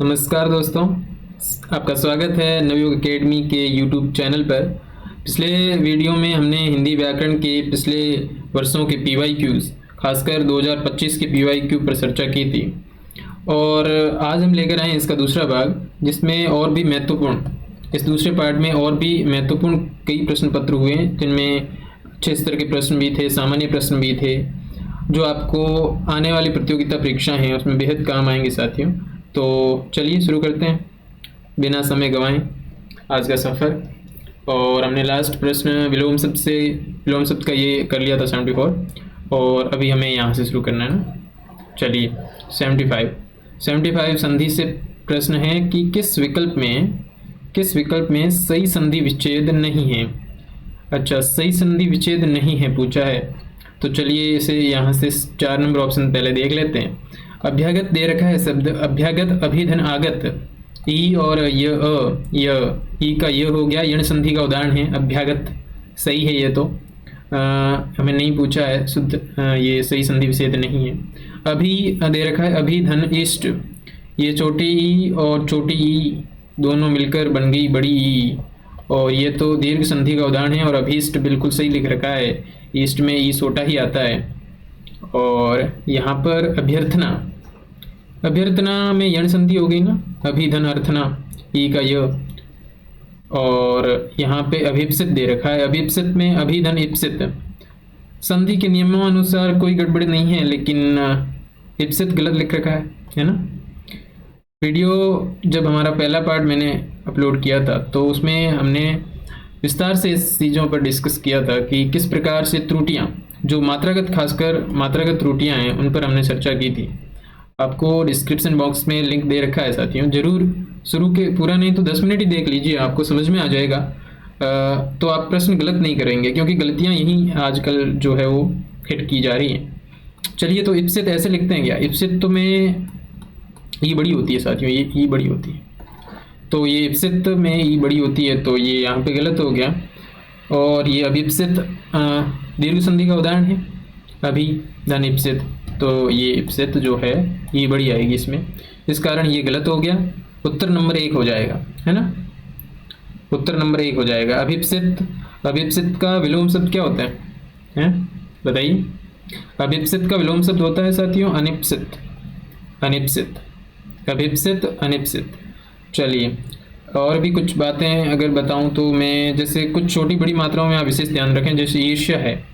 नमस्कार दोस्तों, आपका स्वागत है नवयुग एकेडमी के यूट्यूब चैनल पर। पिछले वीडियो में हमने हिंदी व्याकरण के पिछले वर्षों के पीवाईक्यूज, खासकर 2025 के पीवाईक्यू पर चर्चा की थी और आज हम लेकर आए हैं इसका दूसरा भाग, जिसमें और भी महत्वपूर्ण, इस दूसरे पार्ट में और भी महत्वपूर्ण कई प्रश्न पत्र हुए, जिनमें अच्छे स्तर के प्रश्न भी थे, सामान्य प्रश्न भी थे, जो आपको आने वाली प्रतियोगिता परीक्षा हैं उसमें बेहद काम आएंगे साथियों। तो चलिए शुरू करते हैं बिना समय गंवाएं आज का सफ़र। और हमने लास्ट प्रश्न विलोम शब्द का ये कर लिया था 74, और अभी हमें यहाँ से शुरू करना है ना। चलिए 75 संधि से प्रश्न है कि किस विकल्प में सही संधि विच्छेद नहीं है। अच्छा, सही संधि विच्छेद नहीं है पूछा है, तो चलिए इसे यहाँ से 4 नंबर ऑप्शन पहले देख लेते हैं। अभ्यागत दे रखा है शब्द, अभ्यागत अभिधन आगत, ई और ई का य हो गया, यण संधि का उदाहरण है अभ्यागत, सही है ये तो। हमें नहीं पूछा है, शुद्ध ये सही संधि विच्छेद नहीं है। अभी दे रखा है अभिधन इष्ट, ये छोटी ई और छोटी ई दोनों मिलकर बन गई बड़ी ई, और ये तो दीर्घ संधि का उदाहरण है। और अभीष्ट बिल्कुल सही लिख रखा है, ईस्ट में ई छोटा ही आता है। और यहाँ पर अभ्यर्थना में यण संधि हो गई ना, अभिधन अर्थना, ई का य। और यहाँ पे अभिप्सित दे रखा है, अभिप्सित में अभिधन इप्सित, संधि के नियमों अनुसार कोई गड़बड़ नहीं है, लेकिन इप्सित गलत लिख रखा है ना। वीडियो जब हमारा पहला पार्ट मैंने अपलोड किया था तो उसमें हमने विस्तार से इस चीज़ों पर डिस्कस किया था कि किस प्रकार से त्रुटियाँ, जो मात्रागत, खासकर मात्रागत त्रुटियाँ हैं, उन पर हमने चर्चा की थी। आपको डिस्क्रिप्शन बॉक्स में लिंक दे रखा है साथियों, जरूर शुरू के पूरा नहीं तो 10 मिनट ही देख लीजिए, आपको समझ में आ जाएगा। तो आप प्रश्न गलत नहीं करेंगे, क्योंकि गलतियाँ यही आजकल जो है वो हिट की जा रही हैं। चलिए, तो इप्सित ऐसे लिखते हैं क्या? इप्सित तो में ई बड़ी होती है साथियों, ये ई बड़ी होती है, तो ये इप्सित में ई बड़ी होती है, तो ये यहाँ पे गलत हो गया। और ये अभिप्सित दीर्घ संधि का उदाहरण है, अभी धन इप्सित, तो ये इप्सित जो है ई बड़ी आएगी इसमें, इस कारण ये गलत हो गया। उत्तर नंबर 1 हो जाएगा, है ना, उत्तर नंबर 1 हो जाएगा। अभिप्सित का विलोम शब्द क्या होता है बताइए? अभिप्सित का विलोम शब्द होता है साथियों अनिप्सित, अभिप्सित अनिप्सित। चलिए, और भी कुछ बातें अगर बताऊं तो मैं, जैसे कुछ छोटी बड़ी मात्राओं में आप विशेष ध्यान रखें। जैसे ईर्ष्या है,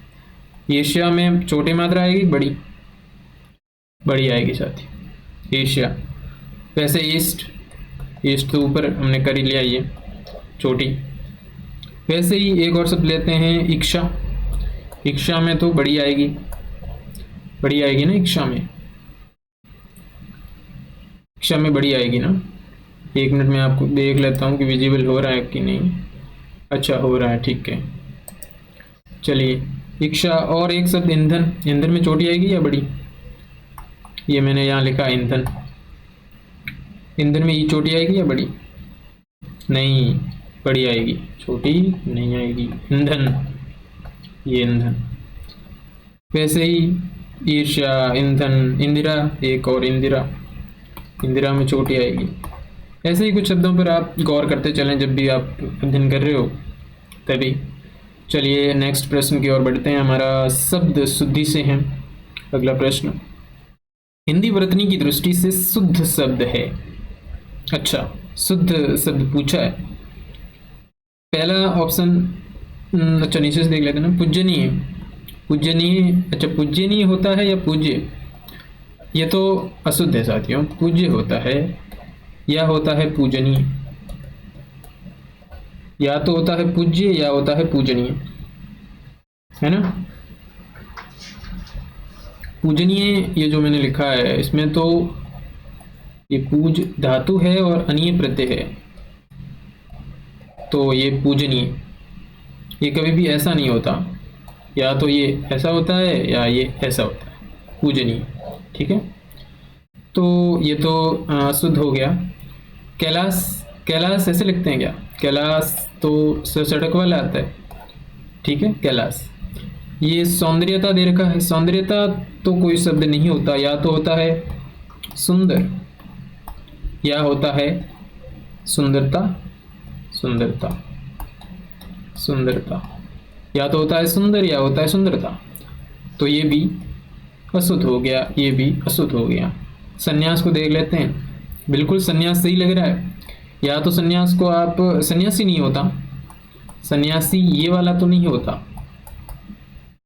ईर्ष्या में छोटी मात्रा आएगी, बड़ी आएगी साथी ईर्ष्या। वैसे ईस्ट तो ऊपर हमने कर ही लिया, ये छोटी। वैसे ही एक और शब्द लेते हैं इक्षा में तो बड़ी आएगी ना, इक्षा में बड़ी आएगी ना। 1 मिनट में आपको देख लेता हूँ कि विजिबल हो रहा है कि नहीं। अच्छा, हो रहा है, ठीक है। चलिए, इक्षा। और एक शब्द ईंधन में छोटी आएगी या बड़ी? ये मैंने यहाँ लिखा ईंधन में ई छोटी आएगी या बड़ी? नहीं, बड़ी आएगी, छोटी नहीं आएगी। ये ईंधन। वैसे ही ईर्ष्या, ईंधन, इंदिरा, एक और इंदिरा में छोटी आएगी। ऐसे ही कुछ शब्दों पर आप गौर करते चलें जब भी आप अध्ययन कर रहे हो तभी। चलिए नेक्स्ट प्रश्न की ओर बढ़ते हैं। हमारा शब्द शुद्धि से है अगला प्रश्न। हिंदी वर्तनी की दृष्टि से शुद्ध शब्द है। अच्छा, शुद्ध शब्द पूछा है। पहला ऑप्शन, अच्छा नीचे से देख लेते हैं ना। पूज्यनीय, अच्छा पूज्यनीय होता है या पूज्य? ये तो अशुद्ध है साथियों, पूज्य होता है या होता है पूजनीय, या तो होता है पूज्य या होता है पूजनीय, है ना। पूजनीय ये जो मैंने लिखा है इसमें तो ये पूज धातु है और अनीय प्रत्यय है, तो ये पूजनीय। ये कभी भी ऐसा नहीं होता, या तो ये ऐसा होता है या ये ऐसा होता है, पूजनीय, ठीक है। तो ये तो शुद्ध हो गया। कैलाश ऐसे लिखते हैं क्या? कैलाश तो सड़क वाला आता है, ठीक है, कैलाश। ये सौंदर्यता दे रखा है, सौंदर्यता तो कोई शब्द नहीं होता, या तो होता है सुंदर या होता है सुंदरता, सुंदरता, सुंदरता, या तो होता है सुंदर या होता है सुंदरता। तो ये भी अशुद्ध हो गया, ये भी अशुद्ध हो गया। संन्यास को देख लेते हैं। बिल्कुल संन्यास सही लग रहा है। या तो संन्यास को आप, सन्यासी नहीं होता, सन्यासी ये वाला तो नहीं होता,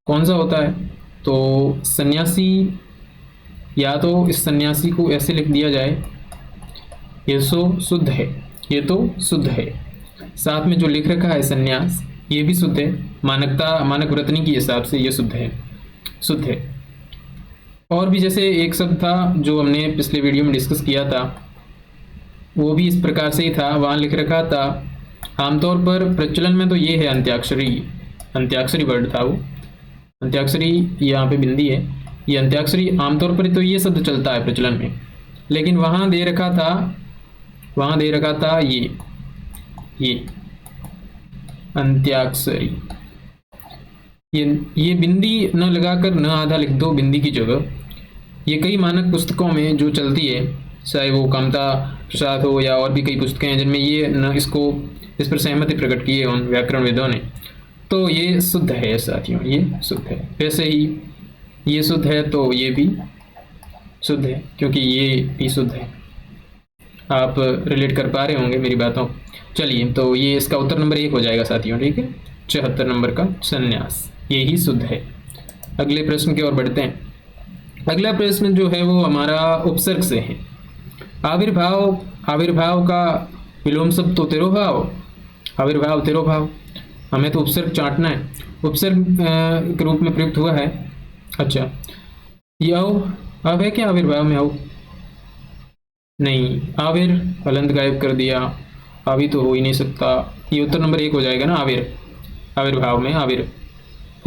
कौन सा होता है? तो सन्यासी, या तो इस सन्यासी को ऐसे लिख दिया जाए, ये तो शुद्ध है, ये तो शुद्ध है। साथ में जो लिख रखा है सन्यास, ये भी शुद्ध है, मानकता, मानक वर्तनी के हिसाब से ये शुद्ध है, शुद्ध है। और भी जैसे एक शब्द था जो हमने पिछले वीडियो में डिस्कस किया था, वो भी इस प्रकार से ही था। वहाँ लिख रखा था, आमतौर पर प्रचलन में तो ये है अंत्याक्षरी, अंत्याक्षरी वर्ड था वो, अंत्याक्षरी यहाँ पे बिंदी है, ये अंत्याक्षरी। आमतौर पर तो ये शब्द चलता है प्रचलन में, लेकिन वहाँ दे रखा था, वहाँ दे रखा था ये अंत्याक्षरी। ये बिंदी न लगाकर न आधा लिख दो बिंदी की जगह। ये कई मानक पुस्तकों में जो चलती है, चाहे वो कामता प्रसाद हो या और भी कई पुस्तकें हैं जिनमें ये न इसको, इस पर सहमति प्रकट की है उन व्याकरणविदों ने। तो ये शुद्ध है साथियों, ये शुद्ध है। वैसे ही ये शुद्ध है तो ये भी शुद्ध है, क्योंकि ये भी शुद्ध है। आप रिलेट कर पा रहे होंगे मेरी बातों। चलिए, तो ये इसका उत्तर नंबर 1 हो जाएगा साथियों, ठीक है। 74 नंबर का संन्यास, ये ही शुद्ध है। अगले प्रश्न की ओर बढ़ते हैं। अगला प्रश्न जो है वो हमारा उपसर्ग से है। आविर्भाव, आविर्भाव का विलोम शब्द तो तिरोभाव, आविर्भाव तिरोभाव। हमें तो उपसर्ग चाटना है, उपसर्ग के रूप में प्रयुक्त हुआ है। अच्छा, यौ अब है क्या आविर्भाव में? आओ नहीं, आविर हलंत गायब कर दिया, आवी तो हो ही नहीं सकता। ये उत्तर नंबर 1 हो जाएगा ना, आविर, आविर्भाव में आविर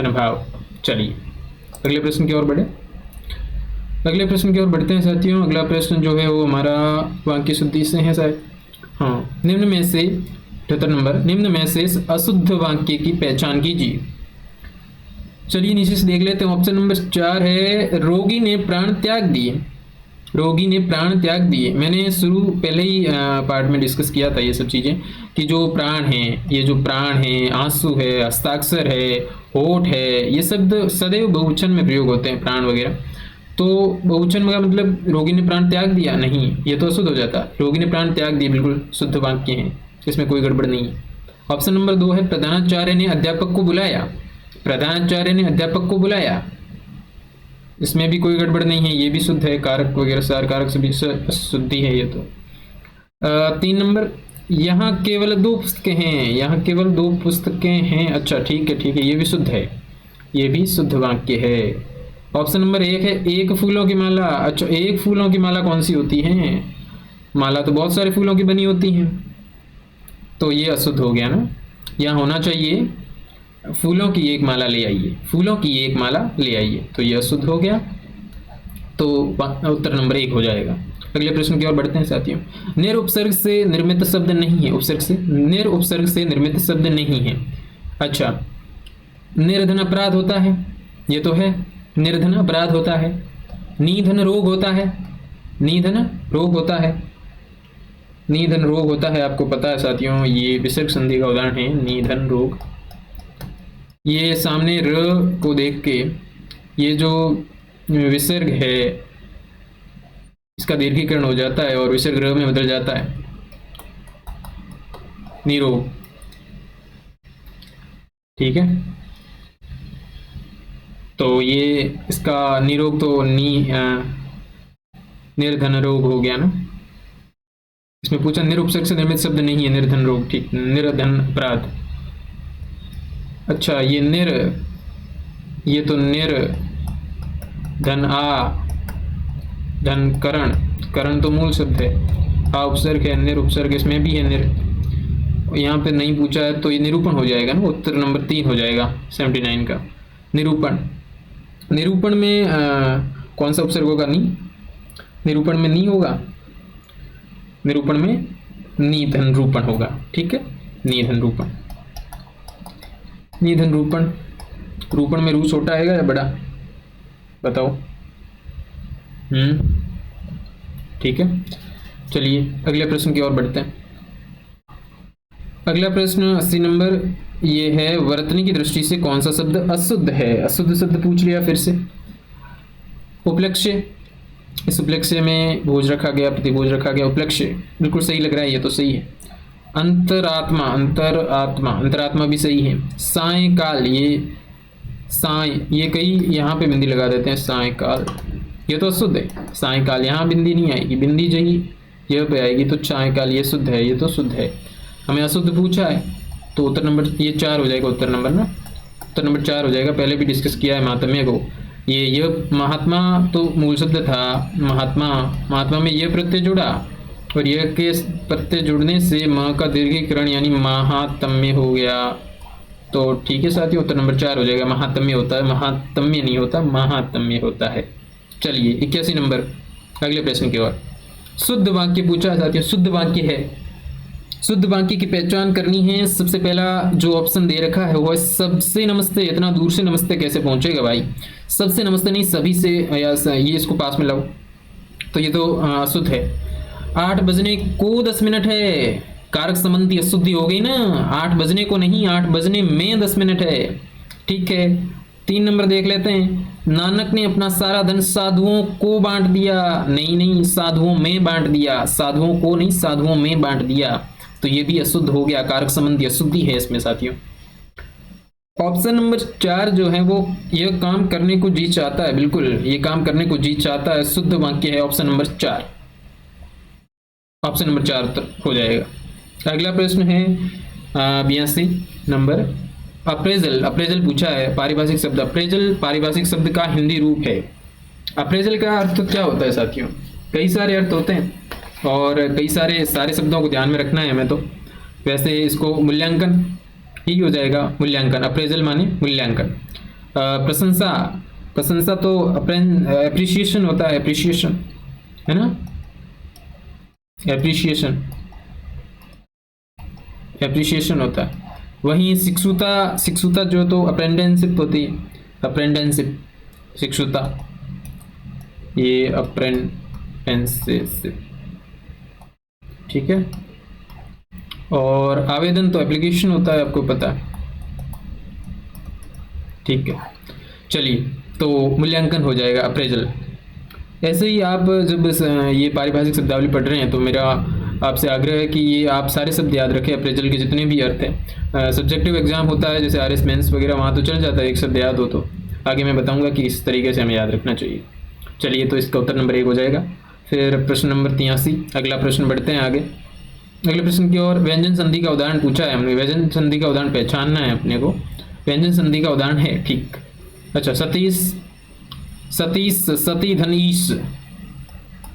भाव। चलिए अगले प्रश्न की ओर बढ़े, अगले प्रश्न की ओर बढ़ते हैं साथियों। अगला प्रश्न जो है वो हमारा वाक्य शुद्धि से है शायद। हाँ, निम्न में से 78 नंबर, निम्न में से अशुद्ध वाक्य की पहचान कीजिए। चलिए नीचे से देख लेते हैं। ऑप्शन नंबर 4 है, रोगी ने प्राण त्याग दिए, रोगी ने प्राण त्याग दिए। मैंने शुरू पहले ही पार्ट में डिस्कस किया था ये सब चीज़ें, कि जो प्राण हैं, ये जो प्राण है, आंसू है, हस्ताक्षर है, होठ है, ये शब्द सदैव बहुवचन में प्रयोग होते हैं, प्राण वगैरह। तो बहुवचन का मतलब रोगी ने प्राण त्याग दिया नहीं, ये तो अशुद्ध हो जाता। रोगी ने प्राण त्याग दिए बिल्कुल शुद्ध वाक्य है, इसमें कोई गड़बड़ नहीं है। ऑप्शन नंबर 2 है, प्रधानाचार्य ने अध्यापक को बुलाया, प्रधानाचार्य ने अध्यापक को बुलाया, इसमें भी कोई गड़बड़ नहीं है, ये भी शुद्ध है। कारक वगैरह सार कारक से भी शुद्धि है ये तो। 3 नंबर, यहाँ केवल 2 पुस्तकें हैं, यहाँ केवल 2 पुस्तकें हैं। अच्छा ठीक है, ठीक है, ये भी शुद्ध है, ये भी शुद्ध वाक्य है। ऑप्शन नंबर 1 है, एक फूलों की माला। अच्छा, एक फूलों की माला कौन सी होती है? माला तो बहुत सारे फूलों की बनी होती हैं, तो ये अशुद्ध हो गया ना। यहाँ होना चाहिए फूलों की एक माला ले आइए, फूलों की एक माला ले आइए, तो ये अशुद्ध हो गया। तो उत्तर नंबर 1 हो जाएगा। अगले प्रश्न की ओर बढ़ते हैं साथियों। निर उपसर्ग से निर्मित शब्द नहीं है, उपसर्ग से, निर उपसर्ग से निर्मित शब्द नहीं है। अच्छा, निर्धन अपराध होता है, ये तो है, निर्धन अपराध होता है। निधन रोग होता है, निधन रोग होता है, निधन रोग होता है, आपको पता है साथियों, ये विसर्ग संधि का उदाहरण है, निधन रोग। ये सामने र को देख के ये जो विसर्ग है इसका दीर्घीकरण हो जाता है और विसर्ग र में बदल जाता है, निरोग। ठीक है, तो ये इसका निरोग तो निर्धन रोग हो गया ना। इसमें पूछा निर उपसर्ग से निर्मित शब्द नहीं है, निर्धन रोग, ठीक, निर्धन अपराध। अच्छा, ये निर, ये तो निर, धन आ, धन करण, करण तो मूल शब्द है, आ उपसर्ग है, निर उपसर्ग इसमें भी है निर। यहाँ पे नहीं पूछा है तो ये निरूपण हो जाएगा ना, उत्तर नंबर 3 हो जाएगा 79 का, निरूपण। निरूपण में कौन सा उपसर्ग होगा? नी, निरूपण में नी होगा, निरूपण में निधन रूपण होगा। ठीक है, निधन रूपण, निधन रूपण। रूपण में रू छोटा आएगा या बड़ा, बताओ? ठीक है, चलिए अगले प्रश्न की ओर बढ़ते हैं। अगला प्रश्न 80 नंबर ये है, वर्तनी की दृष्टि से कौन सा शब्द अशुद्ध है? अशुद्ध शब्द पूछ लिया फिर से। उपलक्ष्य, इस उपलक्ष्य में भोज रखा गया, प्रतिभोज रखा गया, उपलक्ष्य बिल्कुल सही लग रहा है, ये तो सही है। अंतरात्मा, अंतरात्मा, अंतरात्मा भी सही है। सायकाल, ये साय, ये कई यहाँ पे बिंदी लगा देते हैं, सायकाल ये तो शुद्ध है। सायकाल यहाँ बिंदी नहीं आएगी, बिंदी जो यह पे आएगी तो सायकाल ये शुद्ध है, ये तो शुद्ध है। हमें अशुद्ध पूछा है तो उत्तर नंबर ये 4 हो जाएगा, उत्तर नंबर ना, उत्तर नंबर 4 हो जाएगा। पहले भी डिस्कस किया है महात्म्य को। ये महात्मा तो मूल शब्द था, महात्मा, महात्मा में यह प्रत्यय जुड़ा और यह के प्रत्यय जुड़ने से म का दीर्घीकरण यानी महात्म्य हो गया। तो ठीक है साथियों, उत्तर नंबर 4 हो जाएगा। महात्म्य होता है, महात्म्य नहीं होता, महात्म्य होता है। चलिए 81 नंबर अगले प्रश्न की ओर। शुद्ध वाक्य पूछा है साथियों, शुद्ध वाक्य है। शुद्ध वाक्य की पहचान करनी है। सबसे पहला जो ऑप्शन दे रखा है वो है सबसे नमस्ते। इतना दूर से नमस्ते कैसे पहुंचेगा भाई? सबसे नमस्ते नहीं, सभी से, या ये इसको पास में लाओ, तो ये तो अशुद्ध है। 8 बजने को 10 मिनट है, कारक संबंधी अशुद्धि हो गई ना। 8 बजने को नहीं, 8 बजने में 10 मिनट है। ठीक है, 3 नंबर देख लेते हैं। नानक ने अपना सारा धन साधुओं को बांट दिया। नहीं नहीं, साधुओं में बांट दिया, साधुओं को नहीं, साधुओं में बांट दिया। तो ये भी अशुद्ध हो गया, कारक संबंधी अशुद्धि है इसमें साथियों। ऑप्शन नंबर 4 जो है वो यह काम करने को जी चाहता है, बिल्कुल ये काम करने को जी चाहता है, शुद्ध वाक्य है ऑप्शन नंबर 4। ऑप्शन नंबर 4 उत्तर हो जाएगा। अगला प्रश्न है 82 नंबर। अप्रेजल, अप्रेजल पूछा है। पारिभाषिक शब्द अप्रेजल पारिभाषिक शब्द का हिंदी रूप है। अप्रेजल का अर्थ क्या होता है साथियों? कई सारे अर्थ होते हैं और कई सारे शब्दों को ध्यान में रखना है हमें। तो वैसे इसको मूल्यांकन ही हो जाएगा, मूल्यांकन। अप्रेजल माने मूल्यांकन। प्रशंसा, प्रशंसा तो एप्रिसिएशन होता है, एप्रिसिएशन है ना, एप्रिसिएशन, एप्रिसिएशन होता है। वहीं शिक्षुता, शिक्षुता जो तो अप्रेंटिसशिप होती है, अप्रेंटिसशिप, शिक्षुता, ये अप्रेंटिसशिप। ठीक है, और आवेदन तो एप्लीकेशन होता है, आपको पता है। ठीक है, चलिए तो मूल्यांकन हो जाएगा अप्रेजल। ऐसे ही आप जब ये पारिभाषिक शब्दावली पढ़ रहे हैं तो मेरा आपसे आग्रह है कि ये आप सारे शब्द याद रखें, अप्रेजल के जितने भी अर्थ हैं। सब्जेक्टिव एग्जाम होता है जैसे RS मेंस वगैरह, वहाँ तो चल जाता है एक शब्द याद हो, तो आगे मैं बताऊंगा कि इस तरीके से हमें याद रखना चाहिए। चलिए तो इसका उत्तर नंबर 1 हो जाएगा। फिर प्रश्न नंबर 83, अगला प्रश्न, बढ़ते हैं आगे अगले प्रश्न की ओर। व्यंजन संधि का उदाहरण पूछा है हमने। व्यंजन संधि का उदाहरण पहचानना है अपने को। व्यंजन संधि का उदाहरण है, ठीक, अच्छा, सतीश, सतीश, सती धनीश,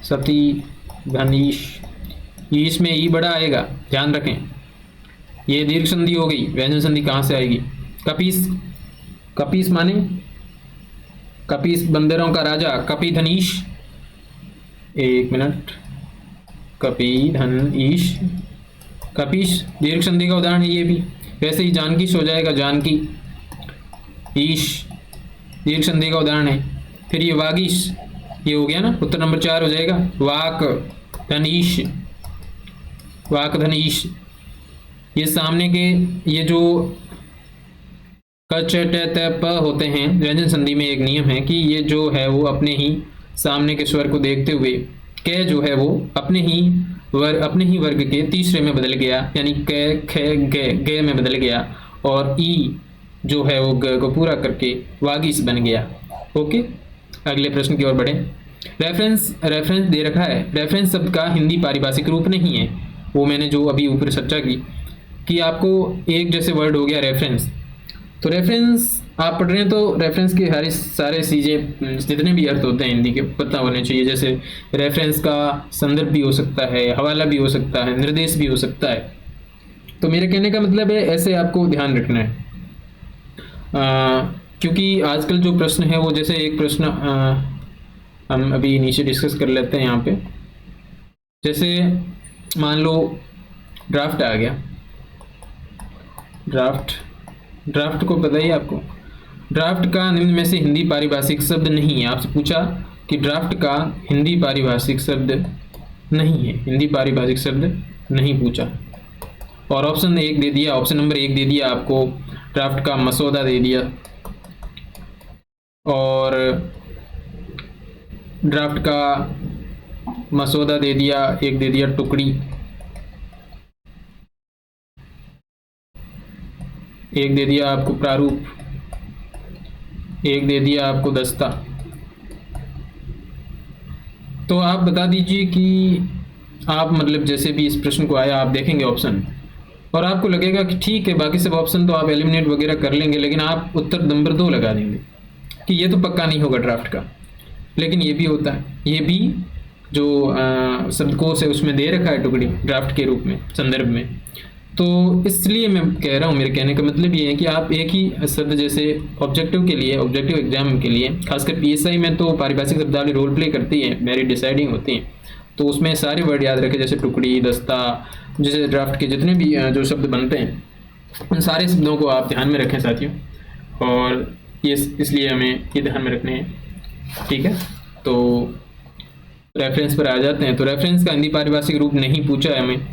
सती धनीश, ईश में ई बड़ा आएगा, ध्यान रखें। ये दीर्घ संधि हो गई, व्यंजन संधि कहाँ से आएगी? कपीस, कपीस माने कपीस बंदरों का राजा, कपी धनीश, 1 मिनट, कपी धन ईश, कपीश दीर्घ संधि का उदाहरण है ये भी। वैसे ही जानकीश हो जाएगा, जानकी, ईश दीर्घ संधि का उदाहरण है। फिर ये वागीश, ये हो गया ना, उत्तर नंबर 4 हो जाएगा। वाक धनीश, वाक धनीश, ये सामने के ये जो क च ट त प होते हैं व्यंजन संधि में एक नियम है कि ये जो है वो अपने ही सामने के स्वर को देखते हुए क जो है वो अपने ही वर्ग के तीसरे में बदल गया, यानी क ख ग में बदल गया, और ई जो है वो ग को पूरा करके वागीश बन गया। ओके, अगले प्रश्न की ओर बढ़े। रेफरेंस, रेफरेंस दे रखा है। रेफरेंस शब्द का हिंदी पारिभाषिक रूप नहीं है, वो मैंने जो अभी ऊपर चर्चा की कि आपको एक जैसे वर्ड हो गया रेफरेंस। तो रेफरेंस आप पढ़ रहे हैं तो रेफरेंस के हर सारे चीज़ें जितने भी अर्थ होते हैं हिंदी के पता होने चाहिए। जैसे रेफरेंस का संदर्भ भी हो सकता है, हवाला भी हो सकता है, निर्देश भी हो सकता है। तो मेरे कहने का मतलब है ऐसे आपको ध्यान रखना है, क्योंकि आजकल जो प्रश्न है वो, जैसे एक प्रश्न हम अभी नीचे डिस्कस कर लेते हैं यहाँ पे। जैसे मान लो ड्राफ्ट आ गया, ड्राफ्ट, ड्राफ्ट को पता ही आपको, ड्राफ्ट का निम्न में से हिंदी पारिभाषिक शब्द नहीं है। आपसे पूछा कि ड्राफ्ट का हिंदी पारिभाषिक शब्द नहीं है, हिंदी पारिभाषिक शब्द नहीं पूछा। और ऑप्शन 1 दे दिया, ऑप्शन नंबर 1 दे दिया आपको, ड्राफ्ट का मसौदा दे दिया, और ड्राफ्ट का मसौदा दे दिया, एक दे दिया टुकड़ी, एक दे दिया आपको प्रारूप, एक दे दिया आपको दस्ता। तो आप बता दीजिए कि आप मतलब जैसे भी इस प्रश्न को आया आप देखेंगे ऑप्शन और आपको लगेगा कि ठीक है बाकी सब ऑप्शन तो आप एलिमिनेट वगैरह कर लेंगे, लेकिन आप उत्तर नंबर 2 लगा देंगे कि ये तो पक्का नहीं होगा ड्राफ्ट का। लेकिन ये भी होता है, ये भी जो शब्दकोश है उसमें दे रखा है टुकड़ी ड्राफ्ट के रूप में, संदर्भ में। तो इसलिए मैं कह रहा हूँ, मेरे कहने का मतलब ये है कि आप एक ही शब्द जैसे ऑब्जेक्टिव के लिए, ऑब्जेक्टिव एग्जाम के लिए, खासकर पीएसआई में तो पारिभाषिक शब्दावली रोल प्ले करती है, मेरिट डिसाइडिंग होती है, तो उसमें सारे वर्ड याद रखें, जैसे टुकड़ी, दस्ता, जैसे ड्राफ्ट के जितने भी जो शब्द बनते हैं उन सारे शब्दों को आप ध्यान में रखें साथियों, और ये इसलिए हमें ये ध्यान में रखने हैं। ठीक है, तो रेफरेंस पर आ जाते हैं। तो रेफरेंस का हिंदी पारिभाषिक रूप नहीं पूछा है हमें,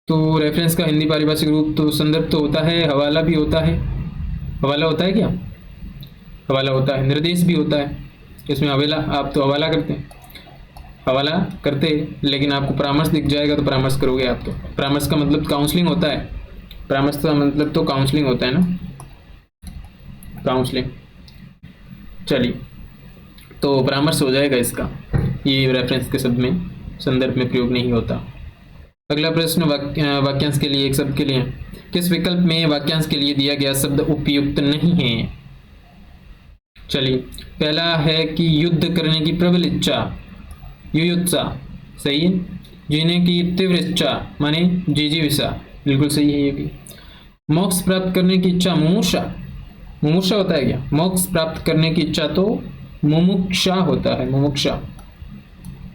तो रेफरेंस का हिंदी पारिभाषिक रूप तो संदर्भ तो होता है, हवाला भी होता है, हवाला होता है क्या, हवाला होता है, निर्देश भी होता है, इसमें हवाला आप तो हवाला करते हैं, हवाला करते लेकिन आपको परामर्श दिख जाएगा तो परामर्श करोगे आप। तो परामर्श का मतलब काउंसलिंग होता है, परामर्श का मतलब तो काउंसलिंग होता है ना, काउंसलिंग। चलिए, तो परामर्श हो जाएगा इसका, ये रेफरेंस के शब्द में संदर्भ में प्रयोग नहीं होता। अगला प्रश्न वाक्यांश के लिए, एक शब्द के लिए, किस विकल्प में वाक्यांश के लिए दिया गया शब्द उपयुक्त नहीं है। चलिए, पहला है कि युद्ध करने की प्रबल इच्छा, युयुत्सा, सही है। जीने की तीव्र इच्छा माने जिजीविषा, बिल्कुल सही है ये भी। मोक्ष प्राप्त करने की इच्छा, मुमुक्षा, मुमुक्षा होता है क्या, मोक्ष प्राप्त करने की इच्छा तो मुमुक्षा होता है, मुमुक्षा,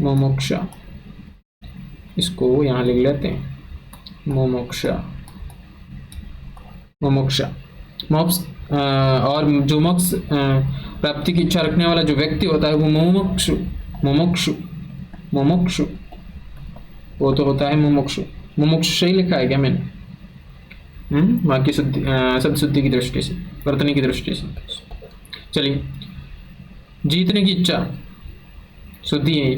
मुमुक्षा, इसको यहाँ लिख लेते हैं, मुमुक्षा, मुमुक्षा, मोक्ष। और जो मोक्ष प्राप्ति की इच्छा रखने वाला जो व्यक्ति होता है वो मुमुक्षु, मुमुक्षु, मुमुक्षु, वो तो होता है मुमुक्षु। मुमुक्षु सही लिखा है क्या मैंने? वहाँ की शुद्धि, शब्द शुद्धि की दृष्टि से, वर्तनी की दृष्टि से। चलिए, जीतने की इच्छा, शुद्धि है,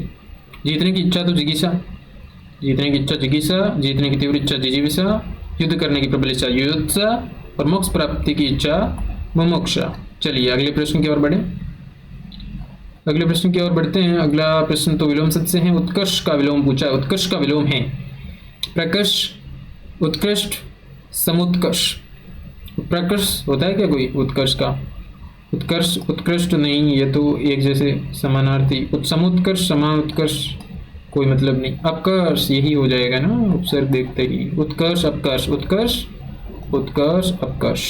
जीतने की इच्छा तो जिगीषा, जीतने की इच्छा जिगीषा, जीतने की तीव्र इच्छा जिजीविषा, युद्ध करने की प्रबल इच्छा युयुत्सा, और मोक्ष प्राप्ति की इच्छा मुमुक्षा। चलिए अगले प्रश्न की ओर बढ़े, अगले प्रश्न की ओर बढ़ते हैं। अगला प्रश्न तो विलोम शब्द से है, उत्कर्ष का विलोम पूछा है। उत्कर्ष का विलोम है प्रकर्ष, उत्कृष्ट, समुत्कर्ष। प्रकर्ष होता है क्या कोई उत्कर्ष का? उत्कर्ष, उत्कृष्ट नहीं, ये तो एक जैसे समानार्थी। समुत्कर्ष, समान उत्कर्ष, कोई मतलब नहीं। अपकर्ष यही हो जाएगा ना उपसर्ग देखते ही, उत्कर्ष अपकर्ष, उत्कर्ष उत्कर्ष अपकर्ष।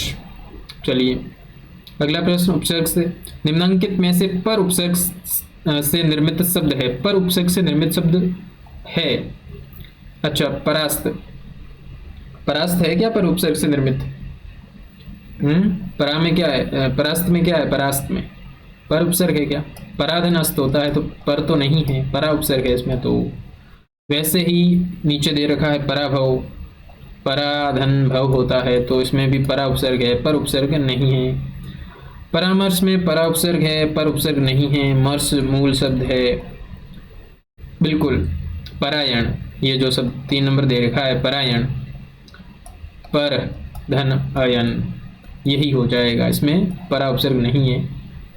चलिए अगला प्रश्न उपसर्ग से, निम्नांकित में से पर उपसर्ग से निर्मित शब्द है, पर उपसर्ग से निर्मित शब्द है। अच्छा, परास्त, परास्त है क्या पर उपसर्ग से निर्मित? परा में क्या है, परास्त में क्या है, परास्त में पर उपसर्ग है क्या? पराधनस्त होता है तो पर तो नहीं है, परा उपसर्ग है इसमें। तो वैसे ही नीचे दे रखा है पराभव, पराधन भव होता है, तो इसमें भी परा उपसर्ग है, पर उपसर्ग नहीं है। परामर्श में परा उपसर्ग है, पर उपसर्ग नहीं है। मर्श मूल शब्द है, बिल्कुल। परायण, ये जो सब 3 नंबर दे रखा है, परायण, पर धन अयन, यही हो जाएगा, इसमें परा उपसर्ग नहीं है।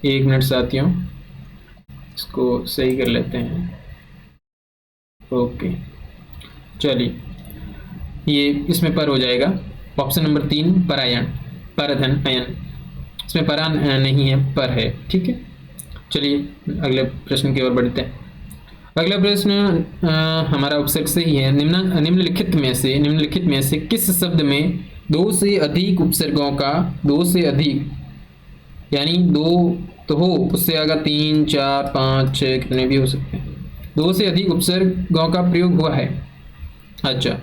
1 मिनट साथियों, इसको सही कर लेते हैं। ओके, चलिए ये इसमें पर हो जाएगा। ऑप्शन नंबर 3 परायण, पर धन अयन, इसमें परा नहीं है, पर है। ठीक है, चलिए अगले प्रश्न की ओर बढ़ते हैं। अगला प्रश्न हमारा उपसर्ग से ही है। निम्नलिखित में से किस शब्द में 2 से अधिक उपसर्गों का, 2 से अधिक यानी 2 तो हो, उससे आगे 3, 4, 5, 6 कितने भी हो सकते हैं, 2 से अधिक उपसर्गों का प्रयोग हुआ है। अच्छा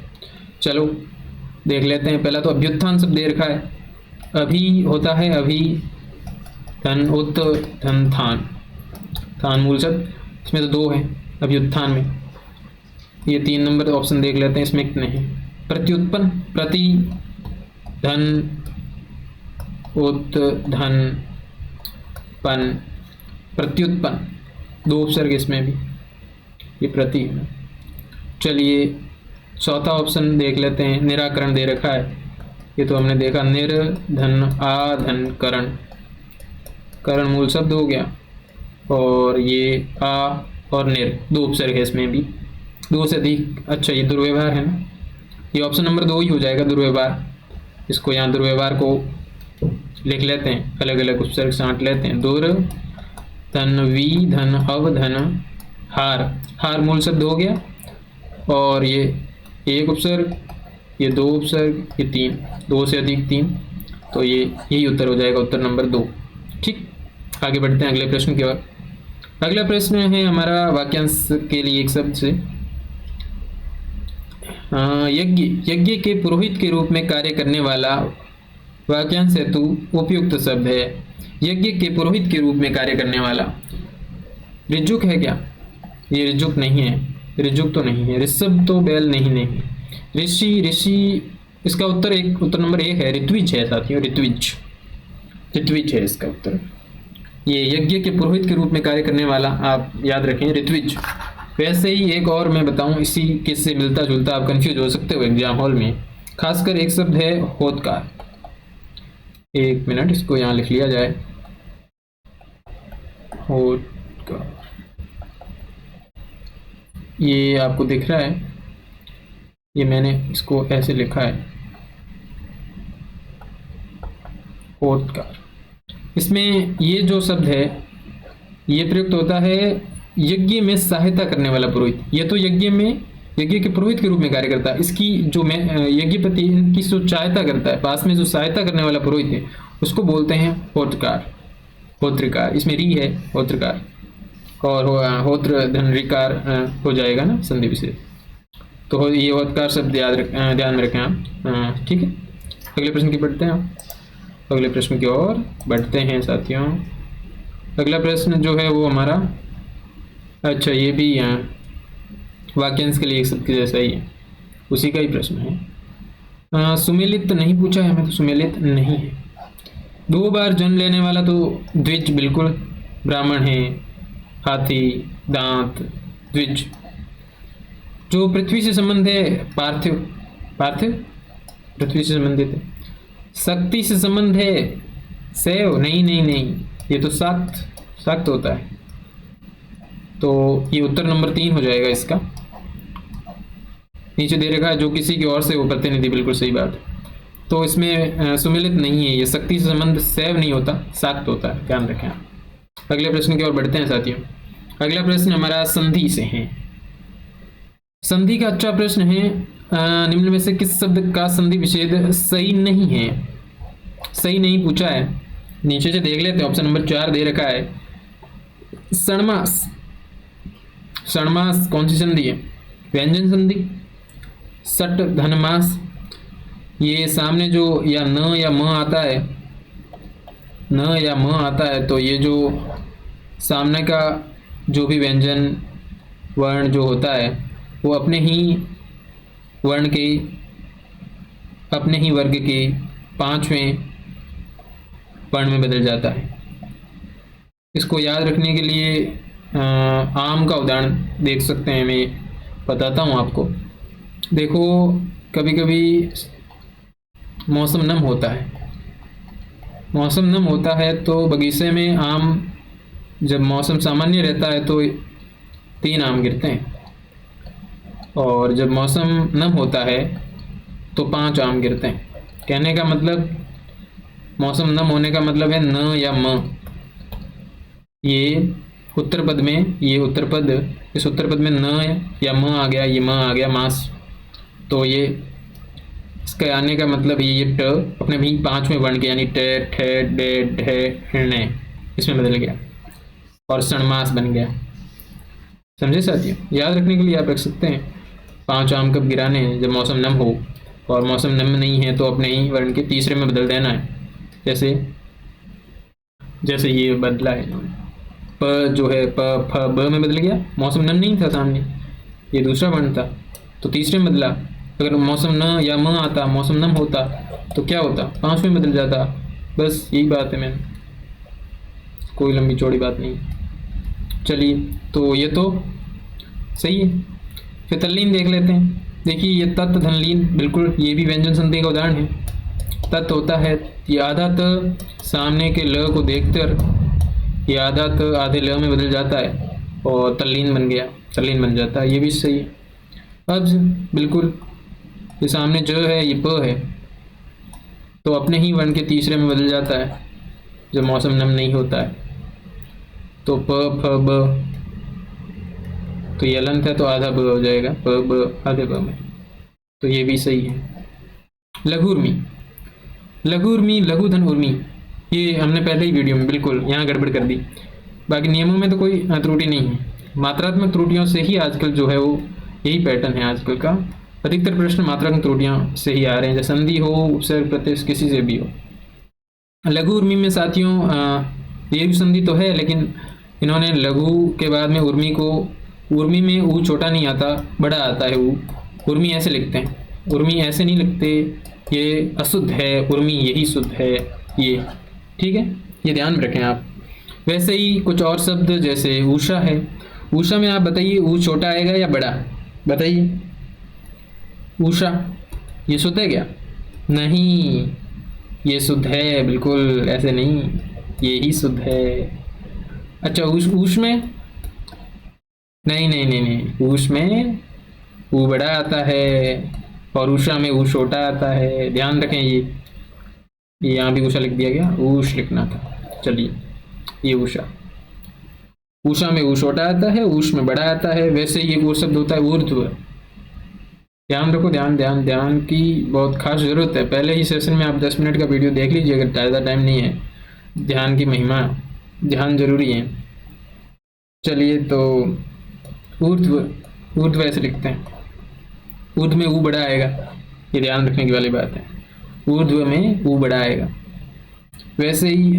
चलो देख लेते हैं। पहला तो अभ्युत्थान शब्द दे रखा है, अभी होता है, अभी, धन, उत, धन, थान, थान मूल शब्द, इसमें तो 2 है। अभ्युत्थान में। ये 3 नंबर ऑप्शन देख लेते हैं, इसमें कितने हैं। प्रत्युत्पन्न, प्रति धन उत धन पन, प्रत्युत्पन्न 2 उपसर्ग इसमें भी, ये प्रति है ना। चलिए चौथा ऑप्शन देख लेते हैं, निराकरण दे रखा है, ये तो हमने देखा, निर धन आ धन करण, करण मूल शब्द हो गया, और ये आ और निर 2 उपसर्ग है इसमें भी, 2 से अधिक। अच्छा ये दुर्व्यवहार है ना, ये ऑप्शन नंबर 2 ही हो जाएगा, दुर्व्यवहार। इसको यहाँ दुर्व्यवहार को लिख लेते हैं, अलग अलग उपसर्ग छांट लेते हैं। दुर धन वी धन अव धन हार, हार मूल शब्द हो गया, और ये 1 उपसर्ग, ये 2 उपसर्ग, ये 3, 2 से अधिक 3, तो ये यही उत्तर हो जाएगा, उत्तर नंबर 2। ठीक, आगे बढ़ते हैं अगले प्रश्न की ओर। अगला प्रश्न है हमारा वाक्यांश के लिए एक शब्द से, यज्ञ, यज्ञ के पुरोहित के रूप में कार्य करने वाला वाक्यांश हेतु उपयुक्त शब्द है। यज्ञ के पुरोहित के रूप में कार्य करने वाला, ऋजुक है क्या? ये ऋजुक नहीं है, ऋजुक तो नहीं है, ऋषभ तो बैल नहीं, नहीं ऋषि, ऋषि इसका उत्तर उत्तर नंबर 1 है, ऋत्विज है साथियों, ऋत्विज, ऋत्विज है इसका उत्तर। ये यज्ञ के पुरोहित के रूप में कार्य करने वाला आप याद रखें, ऋत्विज। वैसे ही एक और मैं बताऊं, इसी किससे मिलता जुलता, आप कंफ्यूज हो सकते हो एग्जाम हॉल में, खासकर एक शब्द है होतकार। 1 मिनट, इसको यहाँ लिख लिया जाए, होतकार। ये आपको दिख रहा है, ये मैंने इसको ऐसे लिखा है, होतकार। इसमें ये जो शब्द है ये प्रयुक्त होता है यज्ञ में सहायता करने वाला पुरोहित। ये तो यज्ञ में, यज्ञ के पुरोहित के रूप में कार्य करता है, इसकी जो यज्ञपति इनकी जो सहायता करता है, पास में जो सहायता करने वाला पुरोहित है उसको बोलते हैं होत्रकार, होत्रिकार। इसमें री है, होत्रकार, और होत्र धन रिकार हो जाएगा ना संधि विशेष, तो ये होतकार शब्द ध्यान में रखें आप। ठीक है, अगले प्रश्न की बढ़ते हैं आप, अगले प्रश्न की ओर बढ़ते हैं साथियों। अगला प्रश्न जो है वो हमारा, अच्छा ये भी वाक्यांश के लिए एक शब्द जैसा ही है, उसी का ही प्रश्न है। सुमेलित नहीं पूछा है हमें, तो सुमेलित नहीं है। 2 बार जन्म लेने वाला तो द्विज, बिल्कुल ब्राह्मण है, हाथी, दांत, द्विज। जो पृथ्वी से संबंध है पार्थिव, पार्थिव पृथ्वी से संबंधित है। शक्ति से संबंध है शैव, नहीं नहीं नहीं, ये तो शाक्त, शाक्त होता है, तो ये उत्तर नंबर 3 हो जाएगा इसका। नीचे दे रखा है जो किसी की ओर से वो प्रतिनिधि, बिल्कुल सही बात है, तो इसमें सुमेलित नहीं है, ये शक्ति से संबंध शैव नहीं होता, शाक्त होता है, ध्यान रखें आप। अगले प्रश्न की ओर बढ़ते हैं साथियों। अगला प्रश्न हमारा संधि से है। संधि का अच्छा प्रश्न है, निम्न में से किस शब्द का संधि विच्छेद सही नहीं है? सही नहीं पूछा है, नीचे से देख लेते हैं, ऑप्शन नंबर 4 दे रखा है, षण्मास। षण्मास कौन सी संधि है? व्यंजन संधि। सट धनमास, ये सामने जो या न या म आता है, न या म आता है, तो ये जो सामने का जो भी व्यंजन वर्ण जो होता है वो अपने ही वर्ण के, अपने ही वर्ग के 5वें वर्ण में बदल जाता है। इसको याद रखने के लिए आम का उदाहरण देख सकते हैं, मैं बताता हूँ आपको। देखो कभी कभी मौसम नम होता है, मौसम नम होता है तो बगीचे में आम, जब मौसम सामान्य रहता है तो 3 आम गिरते हैं, और जब मौसम नम होता है तो 5 आम गिरते हैं। कहने का मतलब, मौसम नम होने का मतलब है न या म। ये उत्तर पद में, ये उत्तर पद, इस उत्तर पद में न या म आ गया, ये म आ गया, मास, तो ये इसका आने का मतलब ये ट अपने भी 5वें वर्ण के, यानी ट, ठे, डे, ढे, णे, इसमें बदल गया और षण्मास बन गया। समझे साथियों? याद रखने के लिए आप रख सकते हैं 5 आम कब गिराने हैं, जब मौसम नम हो, और मौसम नम नहीं है तो अपने ही वर्ण के तीसरे में बदल देना है, जैसे जैसे ये बदला है इन्होंने। प जो है प फ ब में बदल गया। मौसम न नहीं था सामने, ये दूसरा वर्ण था तो तीसरे में बदला। अगर मौसम न या म आता, मौसम नम होता तो क्या होता, पांचवें में बदल जाता। बस यही बात है, मैंने कोई लंबी चौड़ी बात नहीं। चलिए, तो ये तो सही है। फिर तल्लीन देख लेते हैं। देखिए ये तत् धनलीन, बिल्कुल ये भी व्यंजन संधि का उदाहरण है। तत् होता है, ये आधा त सामने के ल को देखकर ये आधा त आधे ल में बदल जाता है और तल्लीन बन गया, तल्लीन बन जाता है, ये भी सही है। अब बिल्कुल ये सामने ज है, ये प है, तो अपने ही वर्ण के तीसरे में बदल जाता है जब मौसम नम नहीं होता है। तो प फ ब, तो ये अलंत है तो आधा ब हो जाएगा, प ब आधे ब में, तो ये भी सही है। लघु उर्मी, लघु उर्मी, लघु धन उर्मी, ये हमने पहले ही वीडियो में बिल्कुल यहाँ गड़बड़ कर दी। बाकी नियमों में तो कोई त्रुटि नहीं है, मात्रात्मक त्रुटियों से ही आजकल जो है वो यही पैटर्न है आजकल का। अधिकतर प्रश्न मात्रात्मक त्रुटियों से ही आ रहे हैं, जैसे संधि हो, उपसर्ग, प्रत्यय, किसी से भी हो। लघु उर्मी में साथियों ये भी संधि तो है, लेकिन इन्होंने लघु के बाद में उर्मी को, उर्मी में ऊ छोटा नहीं आता, बड़ा आता है ऊ। उर्मी ऐसे लिखते हैं, उर्मी ऐसे नहीं लिखते, ये अशुद्ध है, उर्मी यही शुद्ध है, ये ठीक है, ये ध्यान रखें आप। वैसे ही कुछ और शब्द जैसे उषा है, उषा में आप बताइए ऊ छोटा आएगा या बड़ा, बताइए। उषा ये शुद्ध है क्या? नहीं, ये शुद्ध है, बिल्कुल ऐसे नहीं, ये ही शुद्ध है। अच्छा ऊष में, नहीं नहीं नहीं नहीं, ऊष में ऊ बड़ा आता है और उषा में ऊ छोटा आता है, ध्यान रखें। ये यहाँ भी उषा लिख दिया गया, ऊष लिखना था। चलिए ये उषा, उषा में ऊ छोटा आता है, ऊष में बड़ा आता है। वैसे ये वो शब्द होता है ऊर्ध्व। ध्यान रखो, ध्यान ध्यान ध्यान की बहुत खास जरूरत है। पहले ही सेशन में आप 10 मिनट का वीडियो देख लीजिए अगर ज़्यादा टाइम नहीं है। ध्यान की महिमा, ध्यान जरूरी है। चलिए तो ऊर्ध्व, ऊर्ध्व ऐसे लिखते हैं, ऊर्ध्व में ऊ बड़ा आएगा, ये ध्यान रखने की वाली बात है, ऊर्ध्व में ऊ बड़ा आएगा। वैसे ही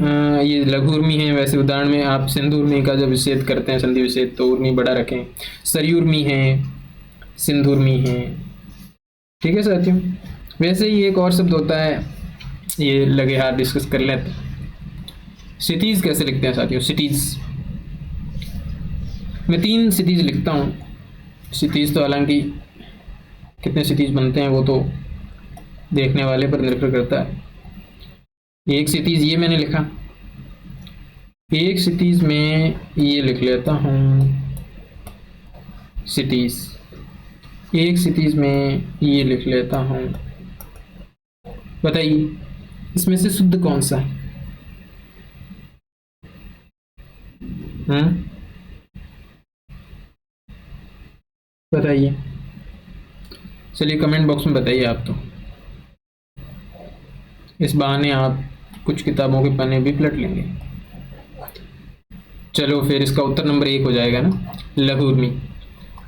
ये लघु उर्मी है, वैसे उदाहरण में आप सिंधु उर्मी का जब विच्छेद करते हैं, संधि विच्छेद, तो उर्मी बड़ा रखें। सरयू उर्मी है, सिंधु उर्मी है, ठीक है साथियों। वैसे ही एक और शब्द होता है, ये लगे हाथ डिस्कस कर लेते हैं। सिटीज कैसे लिखते हैं साथियों? सिटीज, मैं 3 सिटीज लिखता हूँ। सिटीज तो हालांकि कितने सिटीज बनते हैं वो तो देखने वाले पर निर्भर करता है। एक सिटीज ये मैंने लिखा, एक सिटीज में ये लिख लेता हूँ सिटीज, एक सिटीज में ये लिख लेता हूँ। बताइए इसमें से शुद्ध कौन सा है? बताइए, चलिए कमेंट बॉक्स में बताइए आप। तो इस बहाने आप कुछ किताबों के पन्ने भी पलट लेंगे। चलो फिर इसका उत्तर नंबर 1 हो जाएगा ना, लघु उर्मी,